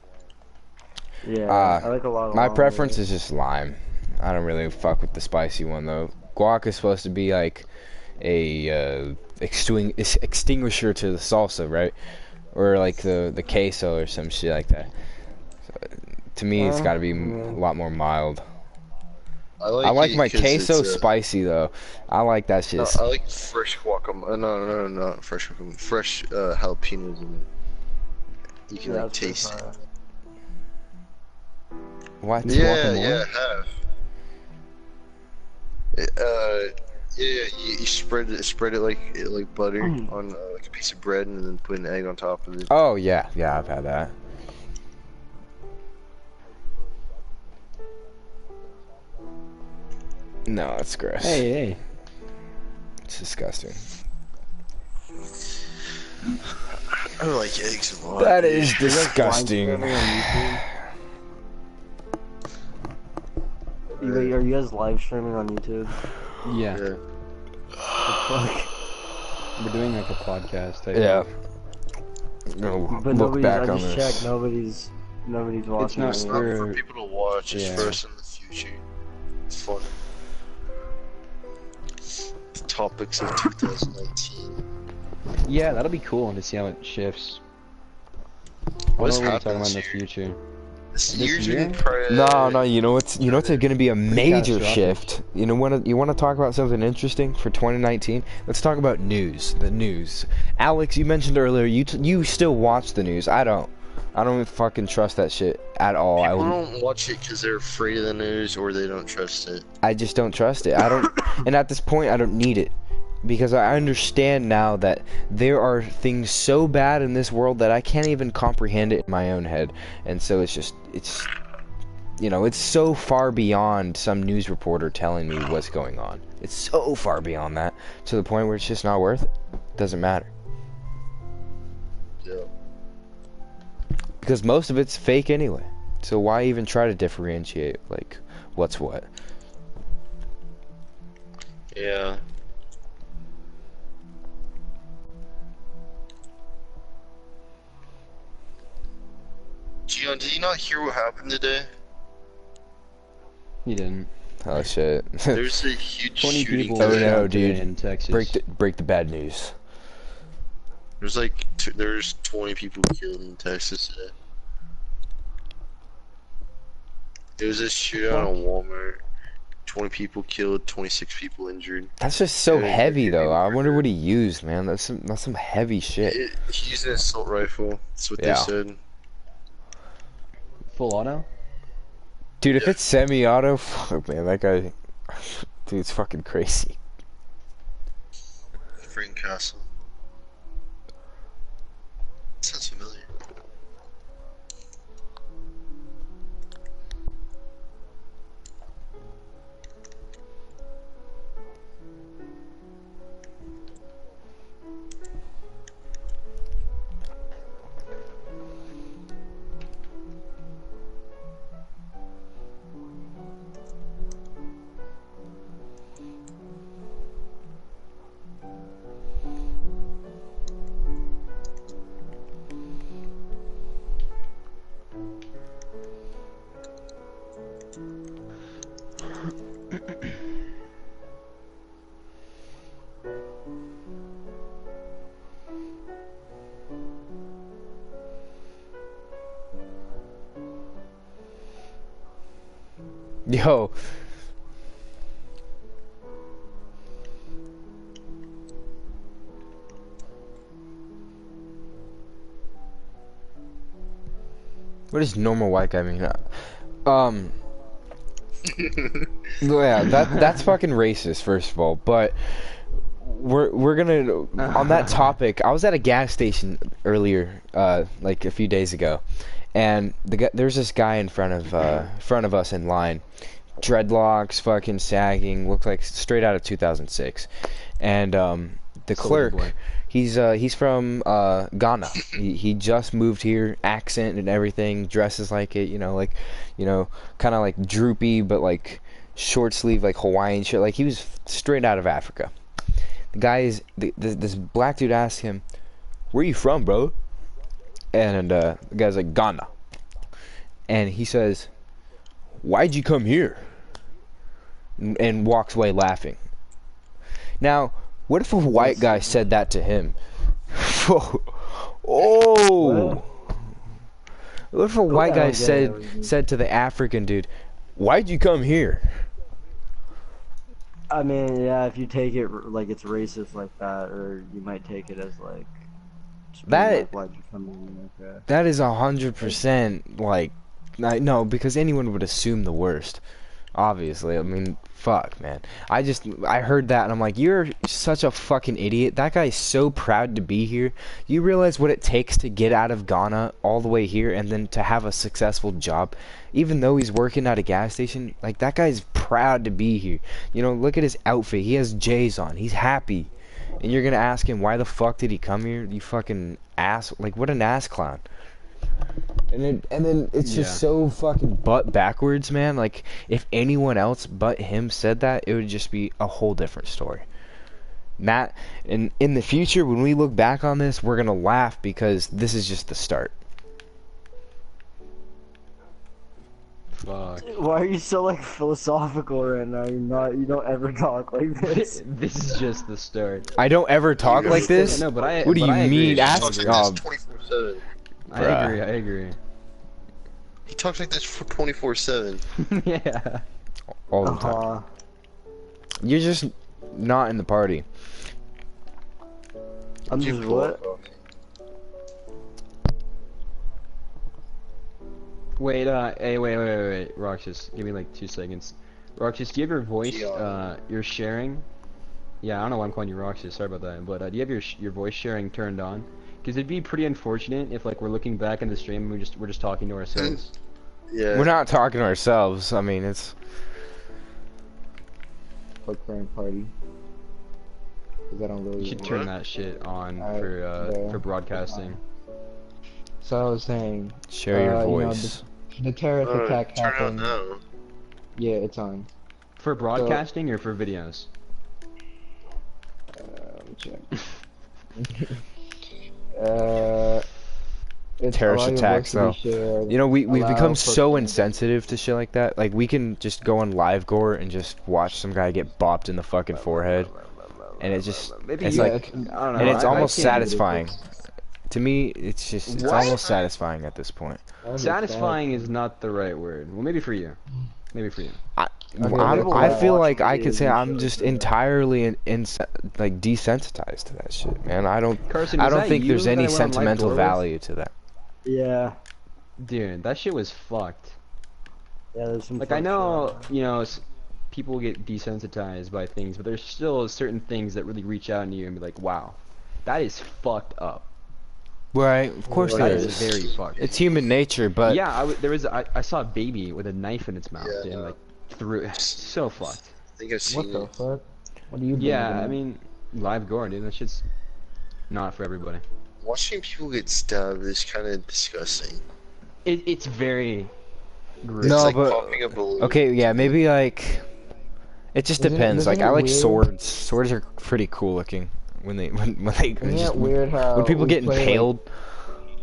Yeah, I like a lot of My lime preference with is just lime. I don't really fuck with the spicy one though. Guac is supposed to be like a extinguisher to the salsa, right? Or like the queso or some shit like that. So, to me, it's got to be a lot more mild. I like, I like it my 'cause queso it's, spicy though. I like that shit. No, I like fresh guacamole. No, not fresh guacamole. Fresh jalapenos in it. You can Yeah, like that's pretty taste it. fire. What? Yeah, Guacamole? yeah, I have. Yeah, you spread it like butter on like a piece of bread, and then put an egg on top of it. Oh yeah, I've had that. No, it's gross. Hey. It's disgusting. I like eggs a lot. That is Live disgusting. streaming on YouTube? Wait, are you guys live streaming on YouTube? Yeah. Yeah. Fuck. We're doing like a podcast. Yeah. No, But look nobody's. back I on just this. checked. Nobody's watching. not It's it. not for We're- people to watch. It's yeah. for us in the future. It's fun. The topics of 2019. Yeah, that'll be cool to see how it shifts. What is are we talking happening about in the this year? future? This This year's year? been pri- No, you know what's going to be a major catastrophic. shift. You want to talk about something interesting for 2019? Let's talk about news. The news. Alex, you mentioned earlier you still watch the news. I don't. I don't even fucking trust that shit at all. People don't watch it because they're afraid of the news or they don't trust it. I just don't trust it. I don't, and at this point, I don't need it. Because I understand now that there are things so bad in this world that I can't even comprehend it in my own head. And so it's you know, it's so far beyond some news reporter telling me what's going on. It's so far beyond that, to the point where it's just not worth it. Doesn't matter. Yeah. Because most of it's fake anyway. So why even try to differentiate, like, what's what? Yeah. Gian, did you not hear what happened today? He didn't. Oh shit. There's a huge 20 shooting people Oh today. no, shot today dude. in Texas. Break the bad news. There's like there's 20 people killed in Texas today. There was a shootout in Walmart. 20 people killed, 26 people injured. That's just so Yeah, heavy yeah, though. yeah. I wonder what he used, man. That's some heavy shit. He used an assault rifle. That's what Yeah. they said. Full auto? Dude, if Yeah. it's semi-auto, fuck man, that guy, dude's fucking crazy. Frank Castle. Sounds familiar. Yo. What does normal white guy mean? Yeah, that's fucking racist, first of all. But we're gonna on that topic. I was at a gas station earlier, like a few days ago, and there's this guy in front of us in line, dreadlocks, fucking sagging, looked like straight out of 2006, and the clerk. Boy. He's from Ghana. He just moved here, accent and everything, dresses like it, kind of like droopy but like short sleeve like Hawaiian shit. Like he was straight out of Africa. The guy is this black dude asked him, "Where you from, bro?" And the guy's like, "Ghana." And he says, "Why'd you come here?" And walks away laughing. Now, what if a white guy said that to him? Oh! What if a white guy said to the African dude, "Why'd you come here?" I mean, yeah, if you take it like it's racist like that, or you might take it as like just being That- like, why'd you come in? Okay. That is 100% like, no, because anyone would assume the worst. Obviously, I mean, fuck, man. I heard that and I'm like, you're such a fucking idiot. That guy's so proud to be here. You realize what it takes to get out of Ghana all the way here and then to have a successful job? Even though he's working at a gas station, like, that guy's proud to be here. You know, look at his outfit. He has J's on. He's happy. And you're gonna ask him, why the fuck did he come here? You fucking ass. Like, what an ass clown. And then it's just so fucking butt backwards, man. Like, if anyone else but him said that, it would just be a whole different story. Matt, in the future, when we look back on this, we're gonna laugh because this is just the start. Fuck. Why are you so like philosophical right now? You don't ever talk like this. This is just the start. I don't ever talk like this. No, but I. What do but you I agree. mean? He Ask. talks like Oh, this 24/7. I Bruh. agree. I agree. He talks like this for 24/7. Yeah. all the time. Uh-huh. You're just not in the party. I'm Did you just pull what? up coffee? Wait, hey, wait, Roxas, give me like 2 seconds. Roxas, do you have your voice, your sharing? Yeah, I don't know why I'm calling you Roxas, sorry about that, but do you have your voice sharing turned on? Because it'd be pretty unfortunate if like we're looking back in the stream and we're just talking to ourselves. Yeah. We're not talking to ourselves. I mean, it's. Fuck current party. Cause I don't really. You should turn that shit on Alright, for broadcasting. So I was saying. Share your you know, voice. the terrorist attack Turn it on happened. now. Yeah, it's on. For broadcasting or for videos? Let me check. It's Terrorist allow your attacks, voice to be though. shared, You know, we've allow become for so comment. insensitive to shit like that. Like, we can just go on live gore and just watch some guy get bopped in the fucking forehead. And it just, Maybe it's you- like, I don't know. and it's I almost can't- satisfying. To me, it's just, it's What? almost satisfying at this point. Satisfying is not the right word. Well, maybe for you. Maybe for you. I I feel watch like I videos could say and I'm shit just like that. entirely like desensitized to that shit, man. Carson, I was don't that think you there's that I any went on live sentimental door with? value to that. Yeah. Dude, that shit was fucked. Yeah, there's some Like, fuck I know, shit. you know, people get desensitized by things, but there's still certain things that really reach out into you and be like, wow, that is fucked up. Right, of course That there is is. very fucked. It's human nature, but Yeah, I saw a baby with a knife in its mouth, Yeah. dude, like, through it. So fucked. I think I've What seen the it. fuck? What do you? Yeah, I mean, live gore, dude, that shit's not for everybody. Watching people get stabbed is kind of disgusting. It's very gruesome. It's No, like but- popping a balloon. okay, yeah, maybe like it just Isn't it- depends. Like isn't I it like weird? swords. Swords are pretty cool looking when they Isn't just, it weird how when people we get play, like, impaled.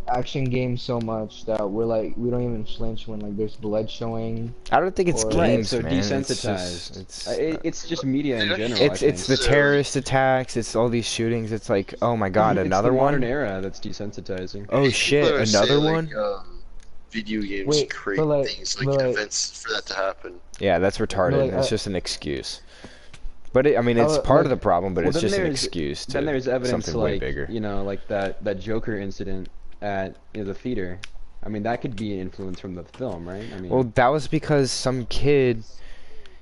action games so much that we don't even flinch when like there's blood showing. I don't think it's or- Right, games, so man. desensitized. It's It's just media in general. I it's the think. terrorist attacks. It's all these shootings. It's like, oh my god, It's another the modern one. era that's desensitizing. Oh shit, People always another say, one. like, video games Wait, create but, like- things but, like like- events for that to happen. Yeah, that's retarded. like, It's just an excuse. But I mean, it's Oh, part like- of the problem. But Well, it's then just an there's- excuse to Then there's evidence something way like bigger. you know, like that Joker incident at the theater. I mean, that could be an influence from the film, right? I mean, Well, that was because some kid,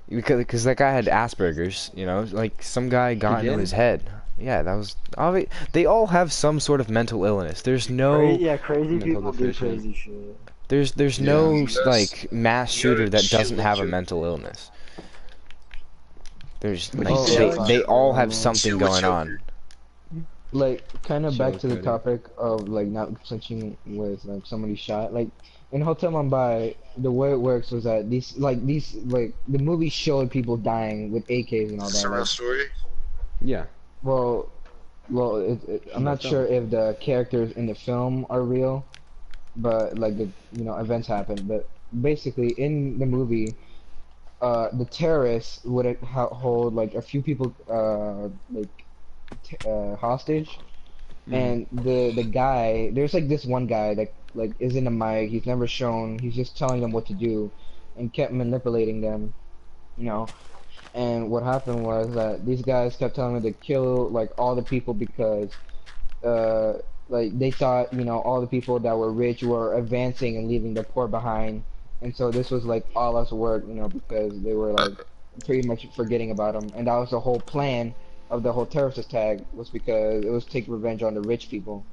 because that guy had Asperger's, you know, like some guy got He into did? his head. Yeah, that was they all have some sort of mental illness. There's no Yeah, crazy Mental people do deficient. crazy shit. there's Yeah, no that's- like mass you gotta shooter that chill doesn't with have a your- mental illness. There's But like you they say- all have Chill something with going your- on. Like kind of Chill back to the with it. topic of like not flinching with like somebody shot. Like in Hotel Mumbai, the way it works was that these the movie showed people dying with AKs and all Is this that. a real Like, story? yeah. well, I'm not the sure if the characters in the film are real, but like the events happen. But basically, in the movie, the terrorists would hold like a few people hostage, and the guy there's like this one guy that like is in the mic. He's never shown. He's just telling them what to do, and kept manipulating them, you know. And what happened was that these guys kept telling me to kill like all the people because like they thought all the people that were rich were advancing and leaving the poor behind, and so this was like all us work because they were like pretty much forgetting about them, and that was the whole plan of the whole terrorist attack, was because it was take revenge on the rich people.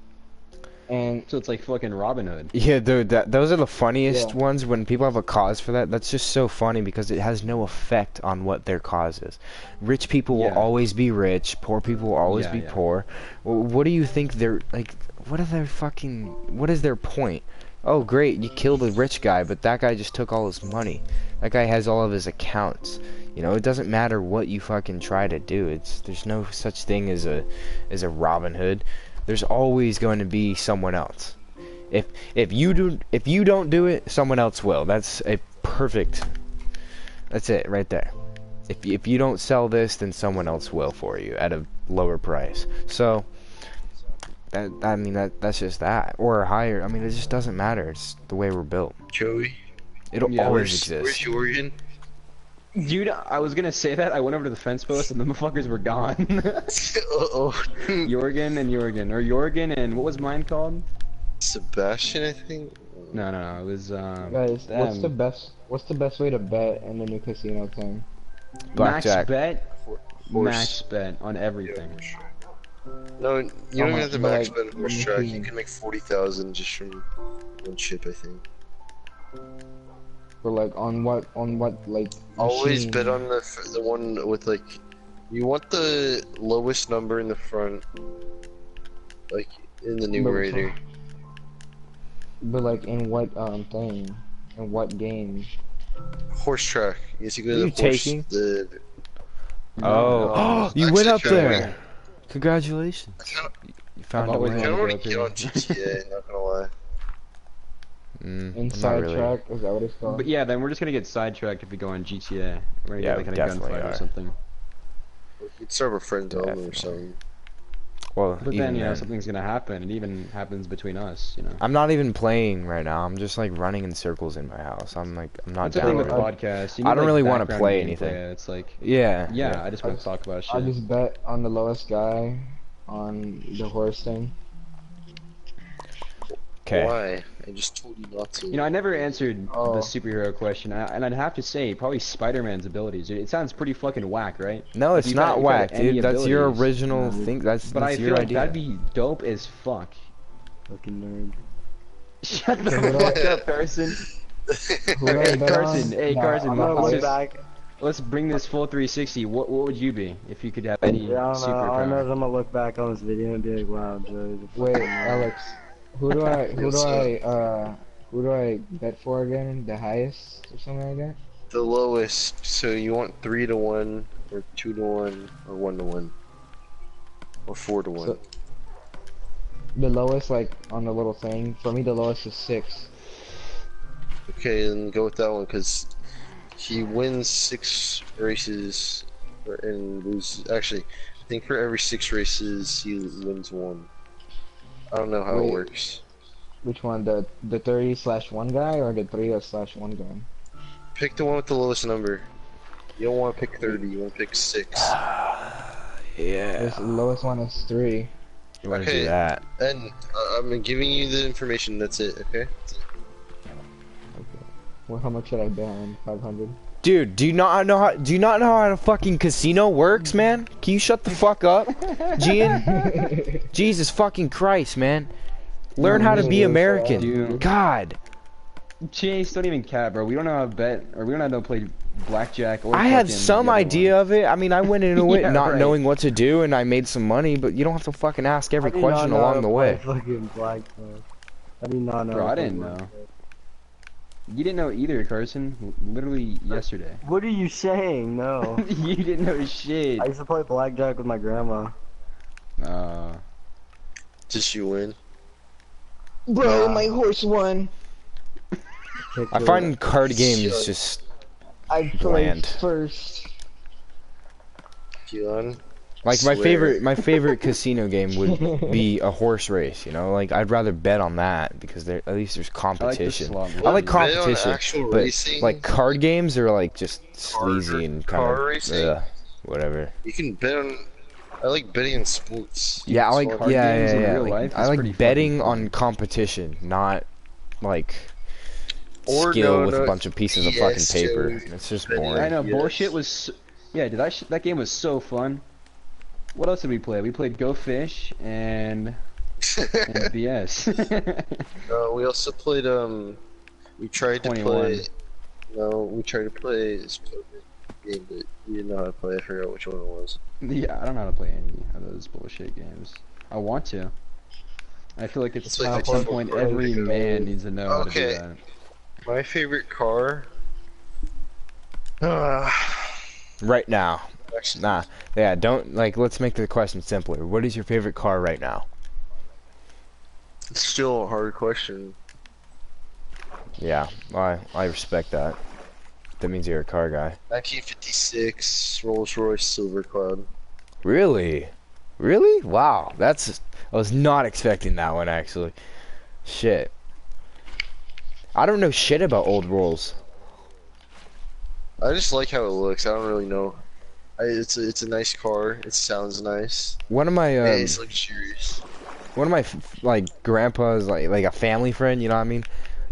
And So it's like fucking Robin Hood. Yeah, dude, those are the funniest Yeah. ones when people have a cause for that. That's just so funny because it has no effect on what their cause is. Rich people will Yeah. always be rich, poor people will always Yeah, be yeah. poor. What do you think they're like? What is their point? Oh, great, you killed a rich guy, but that guy just took all his money. That guy has all of his accounts. You know, it doesn't matter what you fucking try to do. There's no such thing as a Robin Hood. There's always going to be someone else. If you don't do it, someone else will. That's it right there. If you don't sell this, then someone else will for you at a lower price. So that's just that, or higher. I mean, it just doesn't matter. It's the way we're built. Joey, It'll Yeah, always where's exist. Jorgen? Dude, I was gonna say that. I went over to the fence post and the motherfuckers were gone. Oh, Jorgen and Jorgen. Or Jorgen and what was mine called? Sebastian, I think. No, it was Guys, them. what's the best way to bet in the new casino thing? Blackjack. Max bet, Horse. max bet on Yeah, everything. for sure. No, you How don't much? have to But max like, bet on horse let me track. see. You can make 40,000 just from one chip, I think. For like on what like Always machine? bet on the one with like, you want the lowest number in the front, like in the numerator. But like in what thing? In what game? Horse track. Yes, you go Are to you the horse. taking? The Oh, you went actually up kinda there. went. Congratulations. I kinda, You found I've a always I way. kinda wanted want to to go get on GTA. Not gonna lie. I'm Inside not really. track? Is that what it's called? But yeah, then we're just gonna get sidetracked if we go on GTA. We're gonna Yeah, get we like in a definitely gunfight are. or something. We'd serve a friend home Definitely. or something. Well, But even then you know then. something's gonna happen. It even happens between us. You know. I'm not even playing right now. I'm just like running in circles in my house. I'm not That's the down thing with for it. podcasts. You I need, don't like, really wanna background play gameplay. anything. It's like, Yeah. yeah, I just want to talk about I shit. just bet on the lowest guy on the horse thing. Okay. Why? I just told you not to. You know, I never answered Oh. the superhero question, and I'd have to say probably Spider-Man's abilities. It sounds pretty fucking whack, right? No, Like, it's you've got- not you've got whack, any dude. That's your abilities. original thing. That's But I your feel like idea. that'd be dope as fuck. Fucking nerd. Shut the Okay, fuck up, Carson. Who do I Hey, bet Carson. on? Hey, Nah, Carson. I'm gonna let's look just- back. Let's bring this full 360. What would you be if you could have any Yeah, I don't know. All I know is superpower? I'm gonna look back on this video and be like, wow, Joey's a Wait, fucking nerd. Alex. Who do I Yes, who do I bet for again? The highest or something like that? The lowest. So you want 3-1, or 2-1, or 1-1, or 4-1. So- The lowest, like on the little thing. For me, the lowest is 6. Okay, then go with that one because he wins 6 races and loses. Actually, I think for every 6 races he wins 1. I don't know how it Wait. works. Which one? The 30/1 guy or the 3/1 guy? Pick the one with the lowest number. You don't want to pick 30. You want to pick 6. Yeah. The lowest one is 3. You want to Okay. do that? And I'm giving you the information. That's it. Okay. Well, how much should I bet on? 500. Dude, do you not know how a fucking casino works, man? Can you shut the fuck up, Gian? Jesus fucking Christ, man. Learn how to be American. Dude. God. Chase, don't even cap, bro. We don't know how to bet, or we don't know how to play blackjack or I had fucking some the other idea one. of it. I mean, I went into it Yeah, not right. knowing what to do, and I made some money, but you don't have to fucking ask every I did not question know how along to the play way. Fucking blackjack. I did not know. Bro, how I to didn't play know. blackjack. You didn't know either, Carson. Literally yesterday. What are you saying? No. You didn't know shit. I used to play blackjack with my grandma. Just you win. Bro, Nah. my horse won. I find card games just I played bland. first. Keelan. Like my Swear. favorite casino game would be a horse race. You know, like I'd rather bet on that because there at least there's competition. slot I like Bet on competition, actual but racing? like card games are like just sleazy and kind car of racing? whatever. You can bet on. I like betting on sports. Yeah, I It's like fun. card yeah, games yeah, in yeah. real Like, life I is like pretty betting fucking on fun. competition, not like Or skill no, with no, a bunch of pieces of yes, fucking paper. Joey. It's just Betting. I boring. know, Yes. bullshit was. Yeah, that game was so fun. What else did we play? We played Go Fish and BS. We also played. We tried 21. to play. No, we tried to play this poker game, but we didn't know how to play. I forgot which one it was. Yeah, I don't know how to play any of those bullshit games. I want to. I feel like It's it's like at the some typical point car every game. man needs to know how to do Okay. that. My favorite car. Right now, Actually, nah, yeah. Don't like. Let's make the question simpler. What is your favorite car right now? it's still a hard question. Yeah, I respect that. That means you're a car guy. 1956 Rolls-Royce Silver Cloud. Really? Really? Wow. I was not expecting that one actually. Shit. I don't know shit about old Rolls. I just like how it looks. I don't really know. It's a nice car. It sounds nice. One of my It's luxurious. One of my like grandpa's like a family friend, you know what I mean?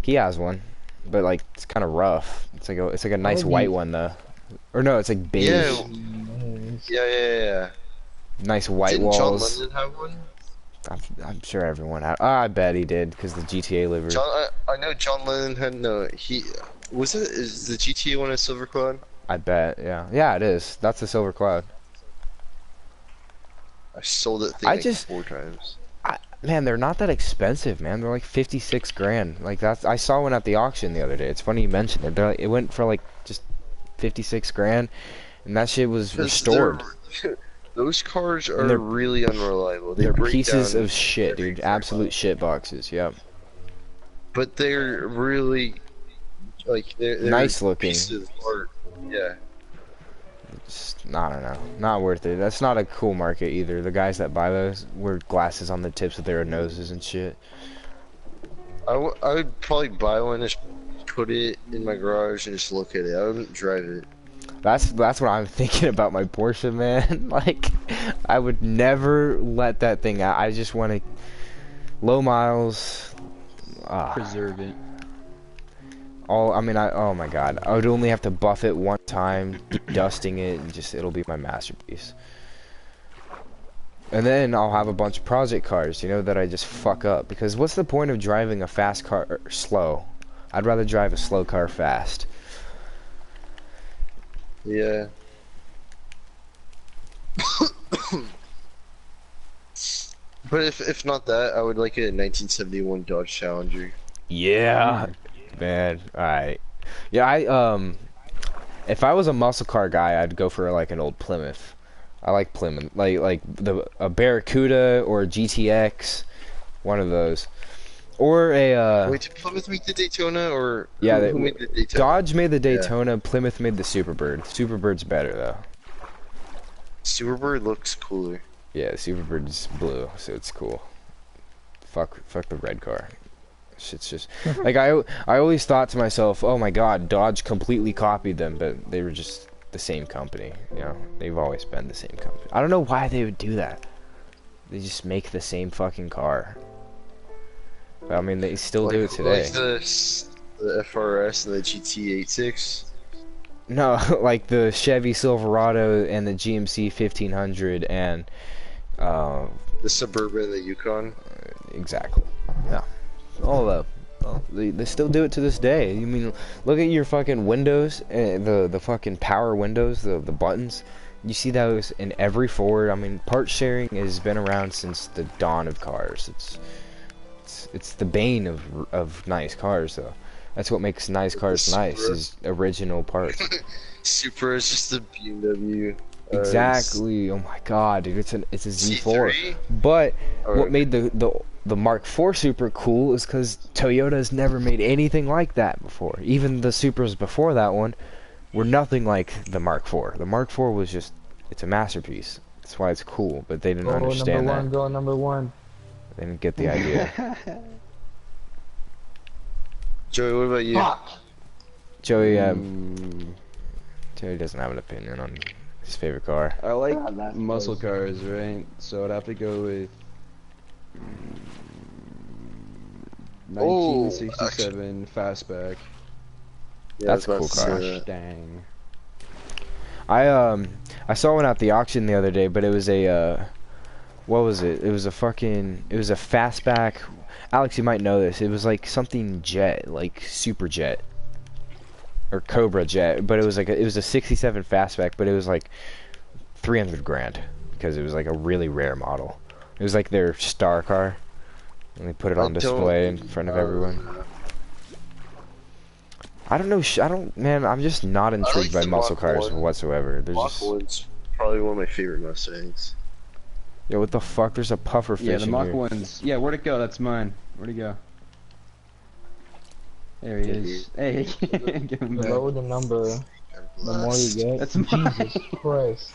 He has one, but like it's kind of rough. It's like a nice white one though, or no, it's like beige. Yeah, Nice. yeah. Nice white Didn't John walls. Lennon have one? I'm sure everyone had. I bet he did because the GTA livery. I know John Lennon had no. He was it. Is the GTA one a Silver Cloud? I bet. Yeah, it is. That's the Silver Cloud. I sold that thing I like just- 4 times. Man, they're not that expensive, man. They're like 56 grand. Like that's. I saw one at the auction the other day. It's funny you mentioned it. It went for like just 56 grand, and that shit was 'Cause restored. Those cars are they're- really unreliable. They They're break pieces down of shit, every dude. 3 Absolute months. shit boxes. Yep. But they're really like they're Nice looking. pieces of art. Yeah. Just, I don't know. Not worth it. That's not a cool market either. The guys that buy those wear glasses on the tips of their noses and shit. I would probably buy one, just put it in my garage and just look at it. I wouldn't drive it. That's what I'm thinking about my Porsche, man. Like, I would never let that thing out. I just want to low miles. Preserve it. Oh my god. I would only have to buff it one time, keep dusting it, and it'll be my masterpiece. And then I'll have a bunch of project cars, that I just fuck up. Because what's the point of driving a fast car slow? I'd rather drive a slow car fast. Yeah. But if not that, I would like a 1971 Dodge Challenger. Yeah, man. All right. Yeah, if I was a muscle car guy, I'd go for like an old Plymouth. I like Plymouth, like a Barracuda or a GTX, one of those, or a. Wait, did Plymouth make the Daytona or Yeah, who made the Daytona? Dodge made the Daytona. Plymouth made the Superbird. Superbird's better though. Superbird looks cooler. Yeah, Superbird's blue, so it's cool. Fuck the red car. Shit's just like I always thought to myself, oh my god, Dodge completely copied them, but they were just the same company. They've always been the same company. I don't know why they would do that. They just make the same fucking car. But, I mean, they still do it today. Like the FRS and the GT86. No, like the Chevy Silverado and the GMC 1500 and The Suburban and the Yukon. exactly. Yeah. All of they still do it to this day. You mean, look at your fucking windows, the fucking power windows, the buttons. You see those in every Ford. I mean, part sharing has been around since the dawn of cars. It's the bane of nice cars, though. That's what makes nice cars nice, is original parts. Supra is just a BMW. Exactly. Oh my god, dude, it's a Z4. C3? But Or- what made the Mark IV Supra cool is because Toyota's never made anything like that before. Even the Supras before that one were nothing like the Mark IV. The Mark IV was it's a masterpiece. That's why it's cool, but they didn't understand number that. one, go number one. They didn't get the idea. Joey, what about you? Fuck. Joey, Mm, Joey doesn't have an opinion on his favorite car. I like God, that's muscle crazy. cars, right? So I'd have to go with Oh, 1967 Fastback. Yeah, That's I a was cool about to car. say that. Dang. I saw one at the auction the other day, but it was a what was it? It was a fastback. Alex, you might know this. It was like something jet, like Super Jet or Cobra Jet, but it was a 67 fastback, but it was like 300 grand because it was like a really rare model. It was like their star car, and they put it on display in front of everyone. I don't know. Man, I'm just not intrigued by the muscle Mach cars 1. whatsoever. They're Mach just, 1's probably one of my favorite Mustangs. yo, what the fuck? There's a puffer fish Yeah, the in Mach here. 1's. Yeah, where'd it go? That's mine. Where'd he go? There he is. Hey, give him The back. lower the number, the more you get. That's mine. Jesus Christ.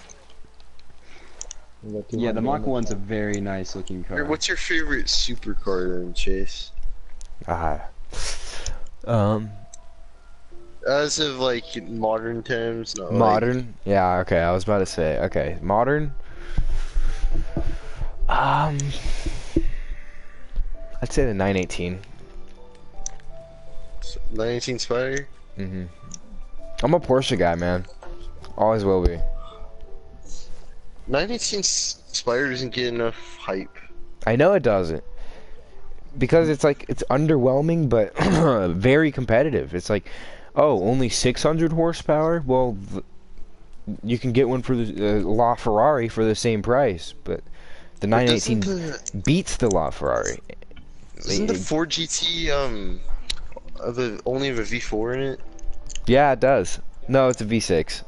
You got Yeah, the 200 Mach in 1's a very nice looking car. Here, what's your favorite supercar then, Chase? As of like modern times, not Modern? Yeah, okay, I was about to say. Okay, modern? I'd say the 918. 918 Spider. Mhm. I'm a Porsche guy, man. Always will be. 918 Spider doesn't get enough hype. I know it doesn't. Because it's like, it's underwhelming, but very competitive. It's like, oh, only 600 horsepower? Well, you can get one for the LaFerrari for the same price, but the 918 beats the LaFerrari. Isn't the Ford GT only have a V4 in it? Yeah, it does. No, it's a V6.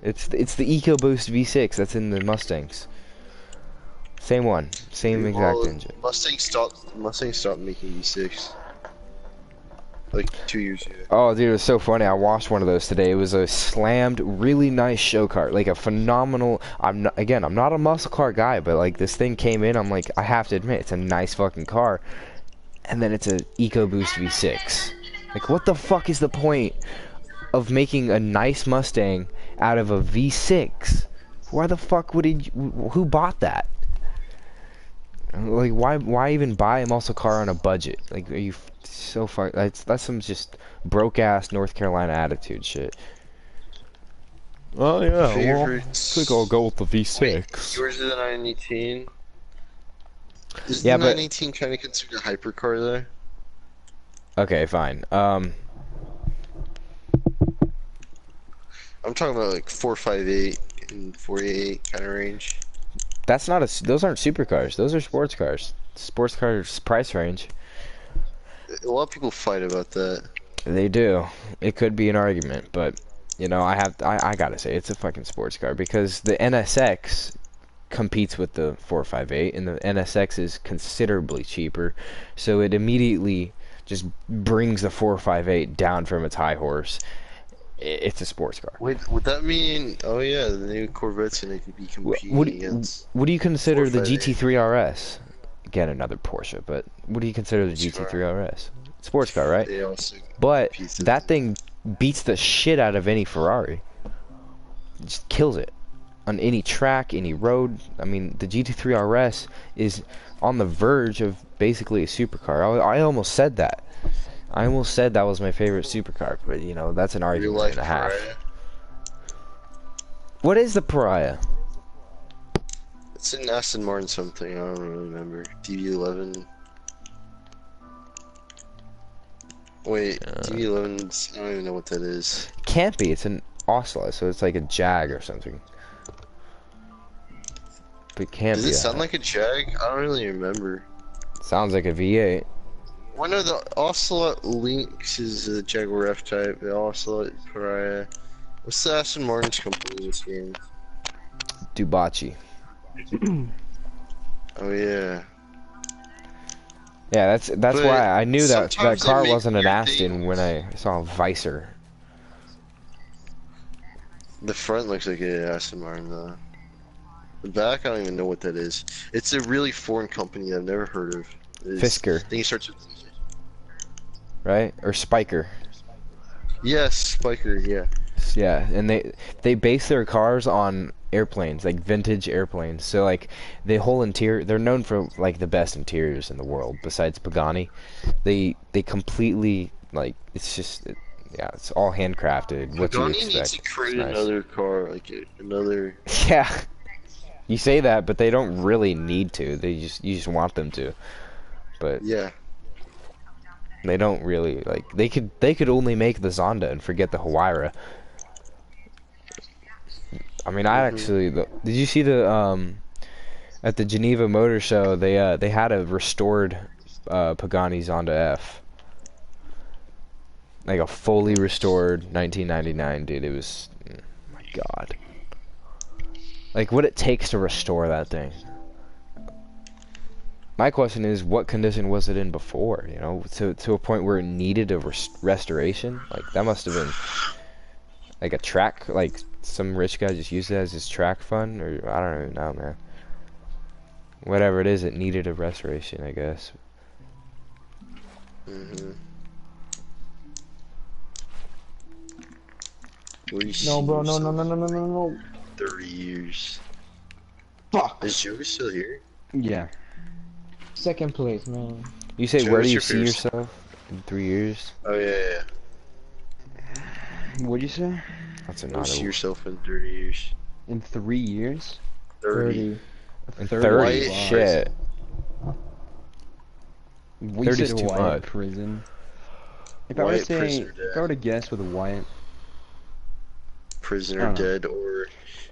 It's the EcoBoost V6 that's in the Mustangs. Same one, same exact engine. Mustang stopped making V6 like 2 years ago. Oh, dude, it was so funny. I watched one of those today. It was a slammed, really nice show car, like a phenomenal. I'm not a muscle car guy, but like this thing came in. I'm like, I have to admit, it's a nice fucking car. And then it's a EcoBoost V6. Like, what the fuck is the point of making a nice Mustang out of a V6? Why the fuck would he? Who bought that? Like, why even buy a muscle car on a budget? Like, are you so far? That's some just broke ass North Carolina attitude shit. Oh yeah, well, I think I'll go with the V6. Wait, yours is a 918. Is Yeah, the but 918 kind of considered a hypercar though? okay, fine. I'm talking about like 458 and 488 kind of range. That's not a. Those aren't supercars. Those are sports cars. Sports cars price range. A lot of people fight about that. They do. It could be an argument, but you know, I gotta say it's a fucking sports car because the NSX competes with the 458, and the NSX is considerably cheaper, so it immediately just brings the 458 down from its high horse. It's a sports car. Wait, would that mean? Oh yeah, the new Corvette's gonna be competing against. What do you consider the 458. GT3 RS? Again, another Porsche, but what do you consider the GT3 RS? Sports car, right? They also But compete that thing beats the shit out of any Ferrari. It just kills it. On any track, any road. I mean, the GT3 RS is on the verge of basically a supercar. I almost said that. I almost said that was my favorite supercar, but you know, that's an argument life and a half. Pariah. What is the Pariah? It's an Aston Martin something. I don't really remember. DB11. Wait, DB11. I don't even know what that is. Can't be. It's an Osla, so it's like a Jag or something. But it can't Does be. it sound like a Jag? I don't really remember. Sounds like a V8. One of the Ocelot Lynx is a Jaguar F-Type. The Ocelot Pariah. What's the Aston Martin's company in this game? Dubachi. Oh yeah. Yeah, that's But why I knew that sometimes they car make wasn't an weird Aston things. when I saw a Vicer. The front looks like an Aston Martin though. The back, I don't even know what that is. It's a really foreign company I've never heard of. Fisker. I think it starts with... Right? Or Spiker. Yes, Spiker, yeah. Yeah, and they base their cars on airplanes, like vintage airplanes. So like the whole interior, they're known for like the best interiors in the world besides Pagani. They completely like it's just yeah, it's all handcrafted. What you Pagani expect. needs to create It's nice. another car, like another... Yeah. You say that, but they don't really need to. You just want them to. But Yeah. they don't really like they could only make the Zonda and forget the Huayra. I mean, I actually did you see the at the Geneva Motor Show they had a restored Pagani Zonda F. Like a fully restored 1999, dude. It was my god. Like what it takes to restore that thing. My question is, what condition was it in before? You know, to a point where it needed a restoration. Like that must have been like a track. Like some rich guy just used it as his track fund, or I don't even know, man. Whatever it is, it needed a restoration, I guess. Mm-hmm. What do you No, see bro, no, no, yourself no, no, no, no, no. 30 years. Fuck. Is Joey still here? Yeah. Second place, man. You say, Joe, where what's do you your see favorite- yourself in 3 years? Oh yeah. What'd you say? That's Where do you see another. yourself in 30 years? In 3 years? 30. 30. 30. Wow. Shit. We 30's said too Wyatt much. prison. If I were to Wyatt say, prisoner if I were to guess with Wyatt, Prisoner I don't know. dead or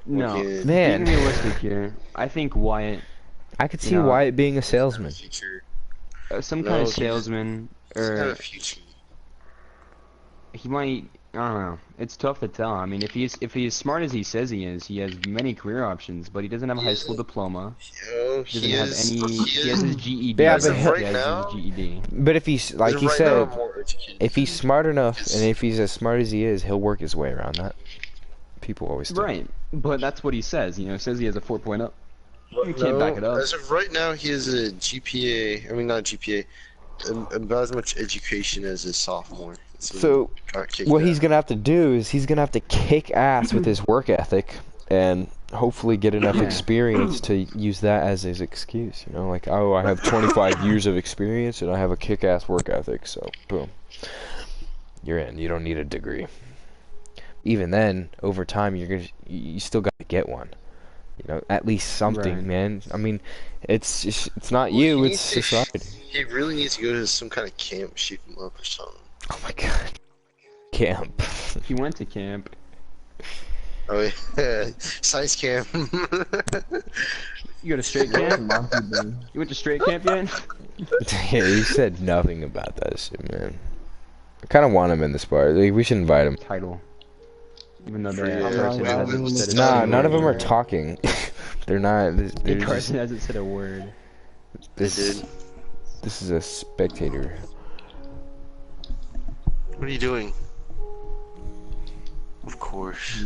no. working Man. Being realistic here, I think Wyatt, I could You see know, Wyatt being a doesn't have a salesman. future. some No, kind of he's- salesman, Doesn't have or a future. he might. I don't know. It's tough to tell. I mean, if he's as smart as he says he is, he has many career options. But he doesn't have a high school diploma. Yo, Doesn't he have is. any. He He has his is. GED. Yeah, As but of he- right he has now, his GED. But if he's, like as he of right said, now, I'm more educated. if he's smart enough, and if he's as smart as he is, he'll work his way around that. People always do. Right, but that's what he says. You know, says he has a 4.0. You can't No, back it up. As of right now, he has a GPA. I mean, not GPA. About as much education as a sophomore. So, got kicked what out. he's gonna have to do is he's gonna have to kick ass with his work ethic, and hopefully get enough Yeah. experience to use that as his excuse. You know, like, oh, I have 25 years of experience and I have a kick-ass work ethic, so boom, you're in. You don't need a degree. Even then, over time, you still got to get one. You know, at least something, Right. man. I mean, it's not Well, you, he it's needs to- society. He really needs to go to some kind of camp, shape him up or something. Oh my god. Camp. He went to camp. Oh yeah, science camp. You go to straight camp? You went to straight camp yet? Yeah, he said nothing about that shit, man. I kind of want him in this bar. Like, we should invite him. Title. Even though Free, they I'm Carson not hasn't inviting said a him. Nah, single none of them are word. talking. They're not. They're just, Carson hasn't said a word. They this, did. this is a spectator. What are you doing? Of course.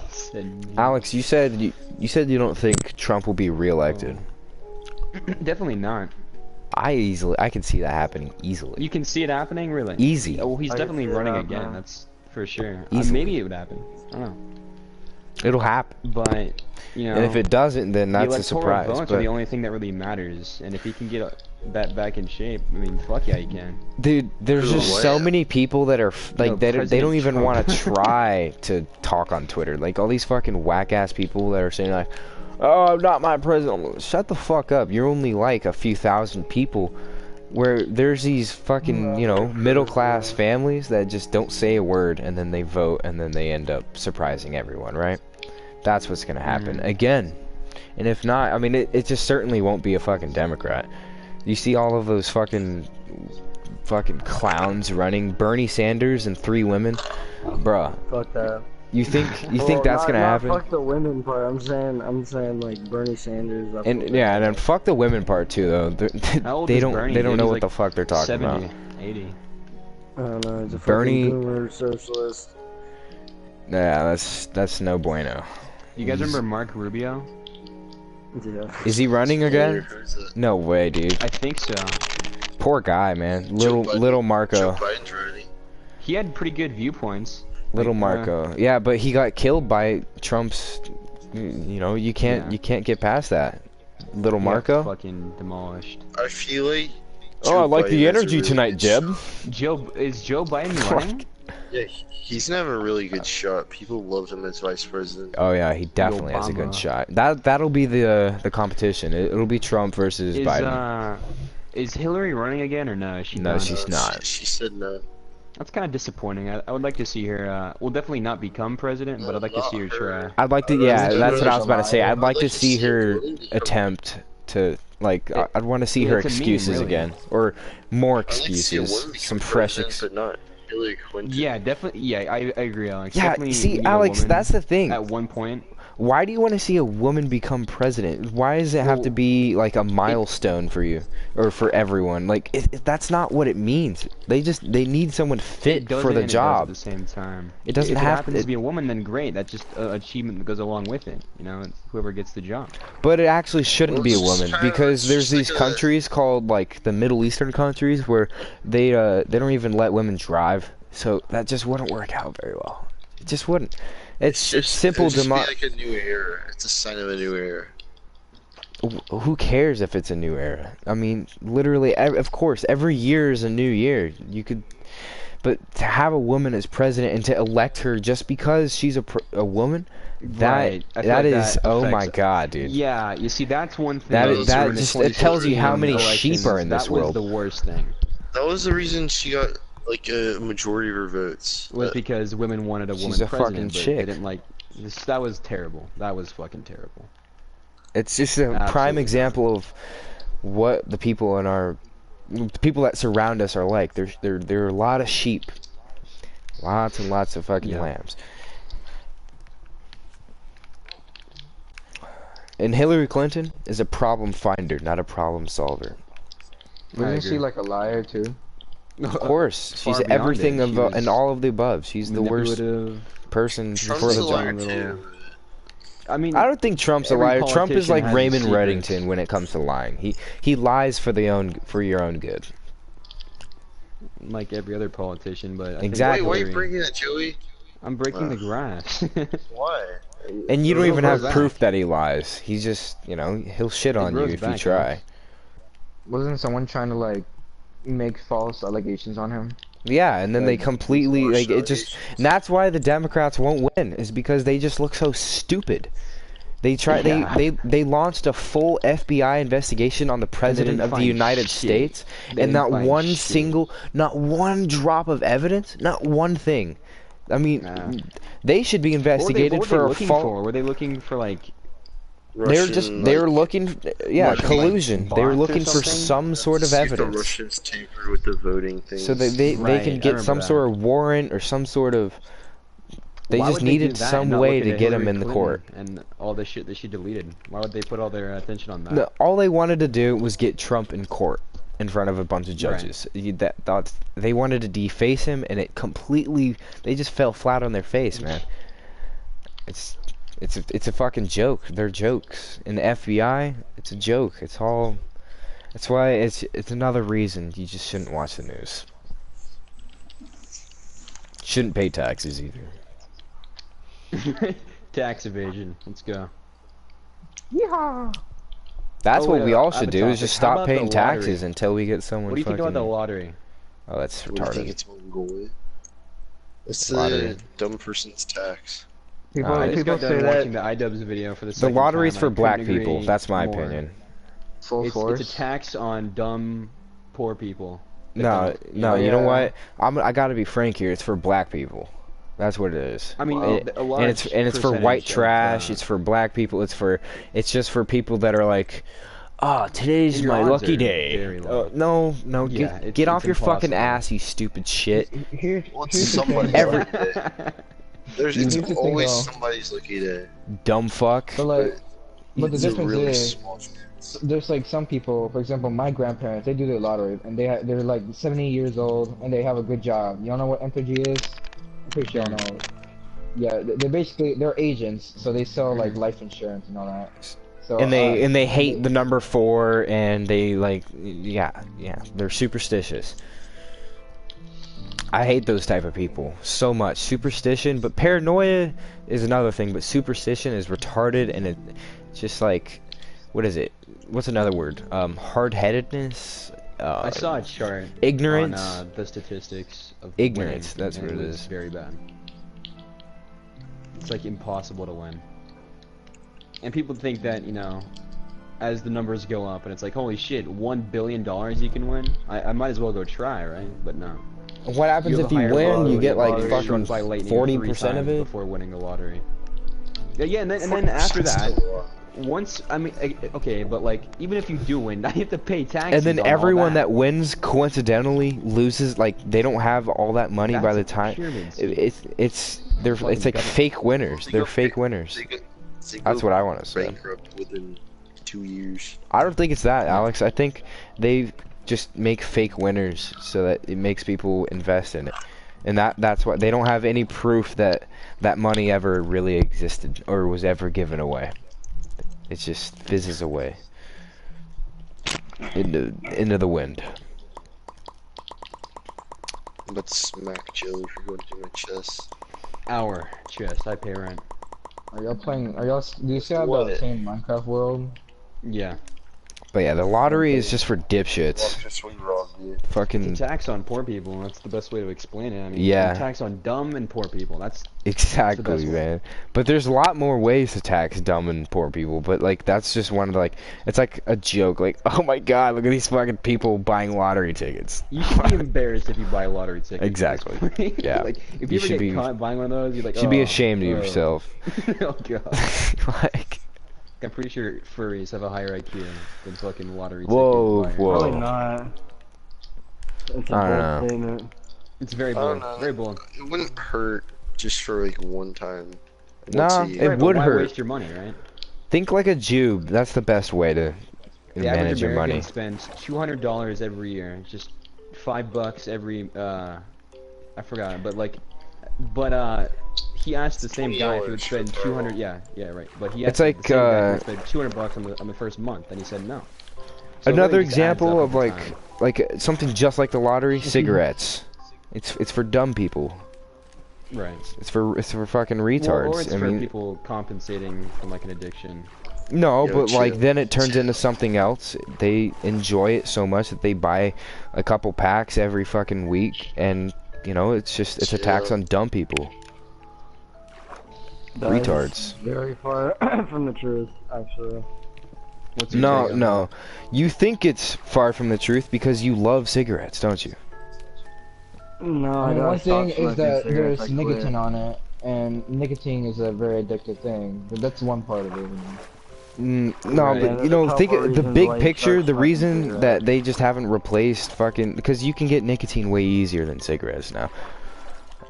Said me. Alex, you said you don't think Trump will be reelected. Definitely not. I can see that happening easily. You can see it happening, really. Easy. Oh, well, he's I definitely can see it running happening. again. That's for sure. Easily. Maybe it would happen. I don't know. It'll happen. But you know, And if it doesn't, then the that's a electoral surprise. votes are But the only thing that really matters. And if he can get that back in shape, I mean, fuck yeah, he can. dude, there's Who, just what? so many people that are like No, they don't President even Trump. want to try to talk on Twitter. Like all these fucking whack ass people that are saying like, "Oh, I'm not my president." Shut the fuck up. You're only like a few thousand people. Where there's these fucking, you know, middle class families that just don't say a word and then they vote and then they end up surprising everyone, right? That's what's gonna happen again. And if not, I mean, it just certainly won't be a fucking Democrat. You see all of those fucking clowns running, Bernie Sanders and 3 women, bruh. Fuck that. You think Well, that's not- gonna not happen? Fuck the women part. I'm saying like Bernie Sanders. And yeah, and then fuck the women part too, though. How old They is don't Bernie? they don't Dude, know he's what like the fuck they're talking 70, about. 80. I don't know. He's a Bernie- fucking boomer socialist. Yeah, that's no bueno. You guys remember Mark Rubio? Yeah. Is he running again? Who's that? No way, dude. I think so. Poor guy, man. Joe Biden. Little Joe Marco. Biden's running. He had pretty good viewpoints. Little Like, Marco. Yeah, but he got killed by Trump's. You know, you can't get past that. Little he got Marco. fucking demolished. I feel like. Oh, I Joe like the Biden has a energy really tonight, good Jeb. shot. Is Joe Biden running? Yeah, he's gonna have a really good shot. People loved him as vice president. Oh yeah, he definitely has a good Obama. shot. That'll be the competition. It'll be Trump versus Biden. Is Hillary running again or no? Is she No, done? she's not. She said no. That's kind of disappointing. I would like to see her. Well, definitely not become president, but I'd like to see her try. I'd like to. Yeah, Really that's what I was about to say. I'd I'd like to like to see see her her really become- attempt to like. I'd want to see Yeah, her it's a meme, excuses really. again, or more I'd like to see a excuses. woman Some become fresh. president, but not Hillary Clinton. Yeah, definitely. Yeah, I agree, Alex. Yeah, Definitely see, need a Alex, woman that's the thing. At one point, Why do you want to see a woman become president? Why does it have to Well, be like a milestone for you or for everyone? Like that's not what it means. They need someone fit it does for it the and it does at job. the same time. It doesn't if have it happens to- to be a woman, then great. That's just an achievement that goes along with it. You know, it's whoever gets the job. But it actually shouldn't Well, be a it's just woman kinda- because it's there's just these like a- countries called like the Middle Eastern countries where they don't even let women drive. So that just wouldn't work out very well. It just wouldn't. It's simple It'd just demo. be like a new era. It's a sign of a new era. who cares if it's a new era? I mean, literally, of course, every year is a new year. You could, but to have a woman as president and to elect her just because she's a woman, Right. I feel that like is, that oh my affects- God, dude. Yeah, you see, that's one thing. That is- that in the just it tells you how many 2016 sheep are in this that was world. the worst thing. That was the reason she got like a majority of her votes. Was because women wanted a She's woman a president, fucking but chick. they didn't like. That was terrible. That was fucking terrible. It's just a prime Absolutely. example of what the people that surround us are like. There are a lot of sheep, lots and lots of fucking Yeah. lambs. And Hillary Clinton is a problem finder, not a problem solver. Wasn't agree. she like a liar too? Of course, Far she's beyond everything it. She was and all of the above. She's the worst Manipulative. person Trump's for a the liar job. too. I mean, I don't think Trump's a Every liar. Trump is politician like has his Raymond secrets. Reddington when it comes to lying. He lies for your own good. like every other politician, but I think Exactly. Wait, why are you Hillary- bringing that, Joey? I'm breaking the grass. Why? And you don't It'll even grow have back. proof that he lies. He's just, he'll shit on you grows if you back, try. Alex. Wasn't someone trying to like make false allegations on him? Yeah, and then they Like, completely Harsh like it just. And that's why the Democrats won't win, is because they just look so stupid. They try. Yeah. They launched a full FBI investigation on the president of the find United shit. States, They and not didn't find one shit. single, not one drop of evidence, not one thing. I mean, Nah. they should be What were investigated they for a looking fault. for? Were they looking for like? They were looking, yeah, Russian, collusion. like, They were bots or looking for something? some sort of See if evidence. The Russians tampered with the voting thing. So they Right, can I get remember some that. sort of warrant or some sort of. They Why just would they do needed that and some not way look to at get him Hillary in the Clinton court. and all the shit that she deleted? Why would they put all their attention on that? No, all they wanted to do was get Trump in court in front of a bunch of judges. They wanted to deface him, and it completely. They just fell flat on their face, man. It's a fucking joke. They're jokes. In the FBI, it's a joke. It's all. That's why it's another reason you just shouldn't watch the news. Shouldn't pay taxes either. Tax evasion. Let's go. Yeah. That's Oh, what wait, we all I have should a do is topic. just How stop about the paying lottery? taxes until we get someone What do you think fucking. about the lottery? Oh, that's What do you think retarded. it's Mongolia? It's Lottery. the dumb person's tax. People I just people got say done watching that the iDubbbz video for the The second lottery's time. for I couldn't black people. agree That's my more. opinion. full force. It's a tax on dumb, poor people. that No, don't, no. know. You know Yeah. what? I gotta be frank here. It's for black people. That's what it is. I mean, It- a large and it's for white percentage of, trash. It's for black people. It's just for people that are like, oh, today's And your my odds lucky are day. very low. No, Yeah, get off it's your fucking impossible. ass, you stupid shit. Here, Well, it's here's the thing, somebody's though. lucky day. It's Here's the thing, always though. somebody's lucky day. Dumb fuck. But like, but the It's a difference really is, small chance. there's like some people, for example, my grandparents, they do their lottery, and they're like 70 years old, and they have a good job. You don't know what Entergy is? I'm pretty sure you know. Yeah, they're agents, so they sell like life insurance and all that. So And they hate the number 4, and they like, yeah, they're superstitious. I hate those type of people so much. Superstition, but paranoia is another thing. But superstition is retarded, and it's just like, what is it? What's another word? Hard-headedness. I saw a chart Ignorance. on the statistics of Ignorance, winning, that's and what it was is. Very bad. It's like impossible to win. And people think that, as the numbers go up, and it's like, holy shit, $1 billion you can win? I might as well go try, right? But no. What happens have if a you higher win? You probability get like being fucking struck by lightning 40% of 3 it. times before winning the lottery. Yeah, and then after that, once okay, but like even if you do win, now you have to pay taxes. And then on all everyone that that wins coincidentally loses. Like they don't have all that money by That's the a time. pyramid scheme. It's like Fucking government. fake winners. They're fake winners. That's what I want to say. Bankrupt within 2 years. I don't think it's that, Alex. I think they just make fake winners so that it makes people invest in it. And that's why they don't have any proof that that money ever really existed or was ever given away. It just fizzes away into the wind. But smack Joe if you're going through my chest. our chest. I pay rent. Are y'all playing? Do you still have What? the same Minecraft world? Yeah. But yeah, the lottery is just for Well, dipshits. just when robbed you. It's a Fucking tax on poor people. That's the best way to explain it. I mean, Yeah. it's a tax on dumb and poor people. That's the exactly, best way. man. But there's a lot more ways to tax dumb and poor people. But like that's just one of the, like it's like a joke. Like oh my god, look at these fucking people buying lottery tickets. You should be embarraed if you buy a lottery ticket. at this Exactly. point. Yeah. Like if You you, should ever be- get caught buying one of those, you're like, You should be "Oh, ashamed of oh." yourself. Oh god. Like I'm pretty sure furries have a higher IQ than fucking lottery Whoa, ticket buyers. whoa. Probably not. It's a I don't bold know. statement. It's very I don't bold. know. Very bold. It wouldn't hurt just for like one time. Nah, Once a it year. Right, but would why hurt. waste your money, right? think like a Jew. That's the best way to The manage average your American money. spends $200 every year. Just $5 every. I forgot, but like, he asked the same guy if he would spend 200. Yeah, right. But he It's asked like, the same guy if he would spend $200 on the first month, and he said no. So it Another really just adds example up of over like time. something just like the lottery, cigarettes. It's for dumb people. Right. It's for fucking Well, retards. or it's I for mean, people compensating from like an addiction. no, Yo, but like chill. then it turns into something else. They enjoy it so much that they buy a couple packs every fucking week, and you know it's a tax Chill. on dumb people. That is Retards. Very far from the truth, actually. What's your No, take on no. You think it's far from the truth because you love cigarettes, don't you? No, I mean, gotta one stop thing is smoking that cigarettes, there's I quit. nicotine on it, and nicotine is a very addictive thing. But that's one part of it. No, Right. but Yeah, you there's know, a think couple of the reasons big why you picture. start The smoking reason cigarettes. that they just haven't replaced fucking because you can get nicotine way easier than cigarettes now.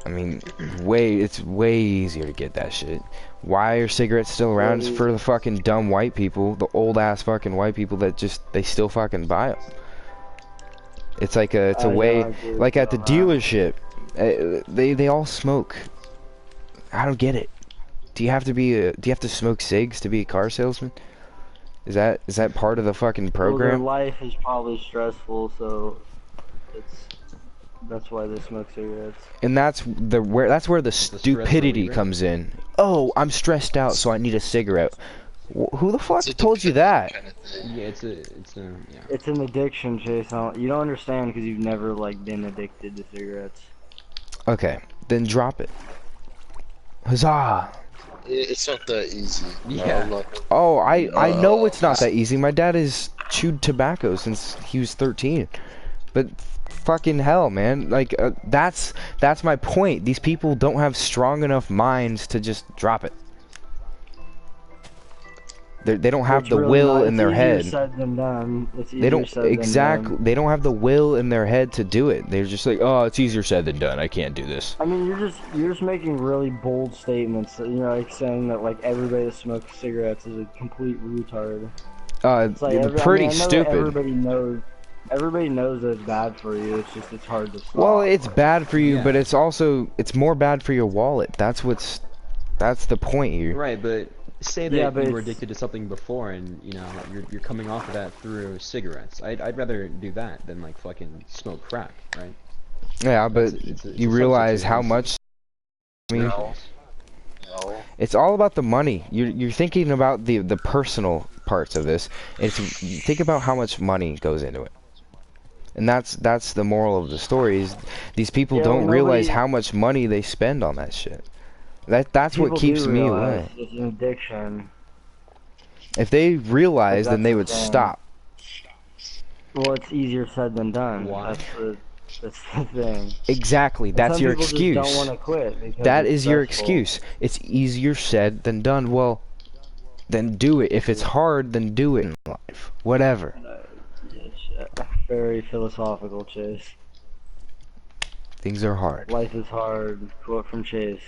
I mean, it's way easier to get that shit. Why are cigarettes still around? It's for the fucking dumb white people, the old ass fucking white people that just they still fucking buy them. It's like it's a Yeah, I way, agree with like you at the on that. dealership, they all smoke. I don't get it. Do you have to smoke cigs to be a car salesman? Is that part of the fucking Well, program? their life is probably stressful, so that's why they smoke cigarettes. And that's where the stress stupidity reliever? comes in. Oh, I'm stressed out, so I need a cigarette. Who the fuck It's a told you that? dependent kind of thing. Yeah, it's a yeah. It's an addiction, Chase. You don't understand because you've never like been addicted to cigarettes. Okay, then drop it. Huzzah! It's not that easy. Yeah. I'm not- Oh, I know it's not that easy. My dad has chewed tobacco since he was 13. But fucking hell, man. Like that's my point. These people don't have strong enough minds to just drop it. They don't have It's the really will not- in their it's head. easier said than done. It's They easier don't said than exactly. done. They don't have the will in their head to do it. They're just like, oh, it's easier said than done. I can't do this. I mean, you're just making really bold statements. You know, like saying that like everybody that smokes cigarettes is a complete retard. It's like Pretty I know that stupid. Everybody knows that it's bad for you. It's just it's hard to stop. Well, it's bad for you, Yeah. but it's more bad for your wallet. That's the point here. Right, but say that Yeah, but you were it's- addicted to something before, and you know you're coming off of that through cigarettes. I'd rather do that than like fucking smoke crack, right? Yeah, but It's a you realize substitute. how much. I mean, No. No. it's all about the money. You're thinking about the personal parts of this. Think about how much money goes into it. And that's the moral of the story is these people Yeah, don't well, realize nobody- how much money they spend on that shit. That's what People keeps do me realize away. It's an addiction. If they realized, then That's they the would thing. stop. Well, it's easier said than done. Why? That's the thing. Exactly. And That's some your people excuse. Just don't want to quit because That it's is your stressful. excuse. It's easier said than done. Well, then do it. If it's hard, then do it in life. Whatever. Very philosophical, Chase. Things are hard. Life is hard. Quote from Chase.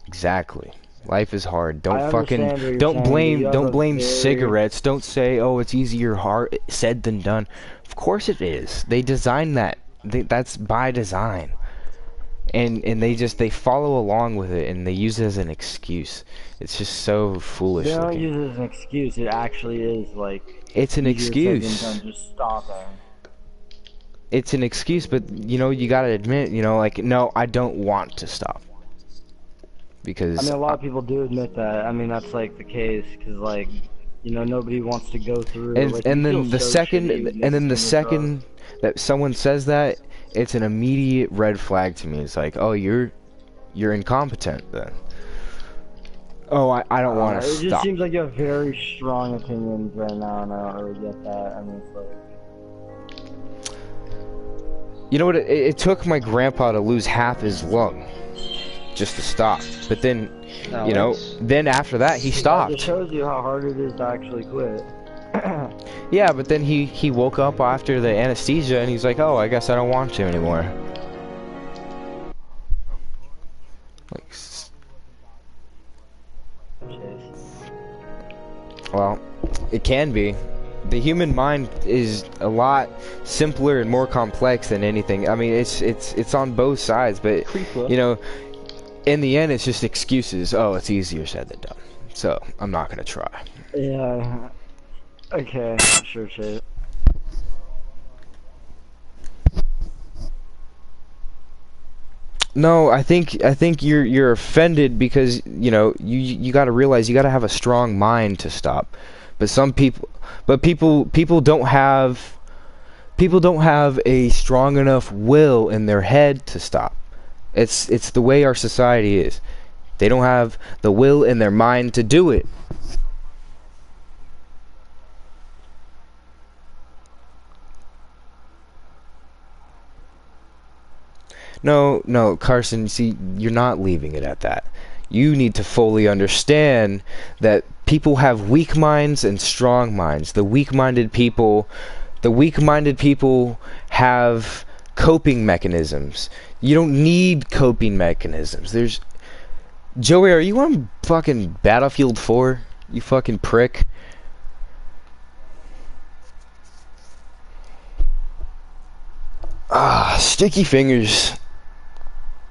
Exactly. Life is hard. I Don't understand what fucking you're don't saying, but blame you have don't a blame very- cigarettes. Don't say, "Oh, it's easier hard said than done." Of course it is. They designed that. That's by design. And they follow along with it and they use it as an excuse. It's just so foolish They don't looking. use it as an excuse. It actually is like. It's an easier said than excuse. done. Just stop it. It's an excuse, but you know, you gotta admit, you know, like, no, I don't want to stop. Because I mean, a lot of people do admit that. I mean, that's like the case because like you know, nobody wants to go through. And like, and you then feel the so second shitty when and then the nicotine withdrawals. second that someone says that, it's an immediate red flag to me. It's like, oh, you're incompetent then. Oh, I don't want to It just stop. seems like you have very strong opinions right now, and I don't really get that. I mean, it's like... You know what? It took my grandpa to lose half his lung just to stop. But then, you know, then after that he That stopped. just shows you how hard it is to actually quit. Yeah, but then he woke up after the anesthesia and he's like, oh, I guess I don't want to anymore. Like, well, it can be. The human mind is a lot simpler and more complex than anything. I mean, it's on both sides, but you know, in the end, it's just excuses. Oh, it's easier said than done. So I'm not gonna try. Yeah. Okay. Sure, Chase. No, I think you're offended because you know you got to realize you got to have a strong mind to stop. But people don't have a strong enough will in their head to stop. It's the way our society is. They don't have the will in their mind to do it. No, Carson, see, you're not leaving it at that. You need to fully understand that people have weak minds and strong minds. The weak-minded people have coping mechanisms. You don't need coping mechanisms. Joey, are you on fucking Battlefield 4? You fucking prick. Sticky fingers.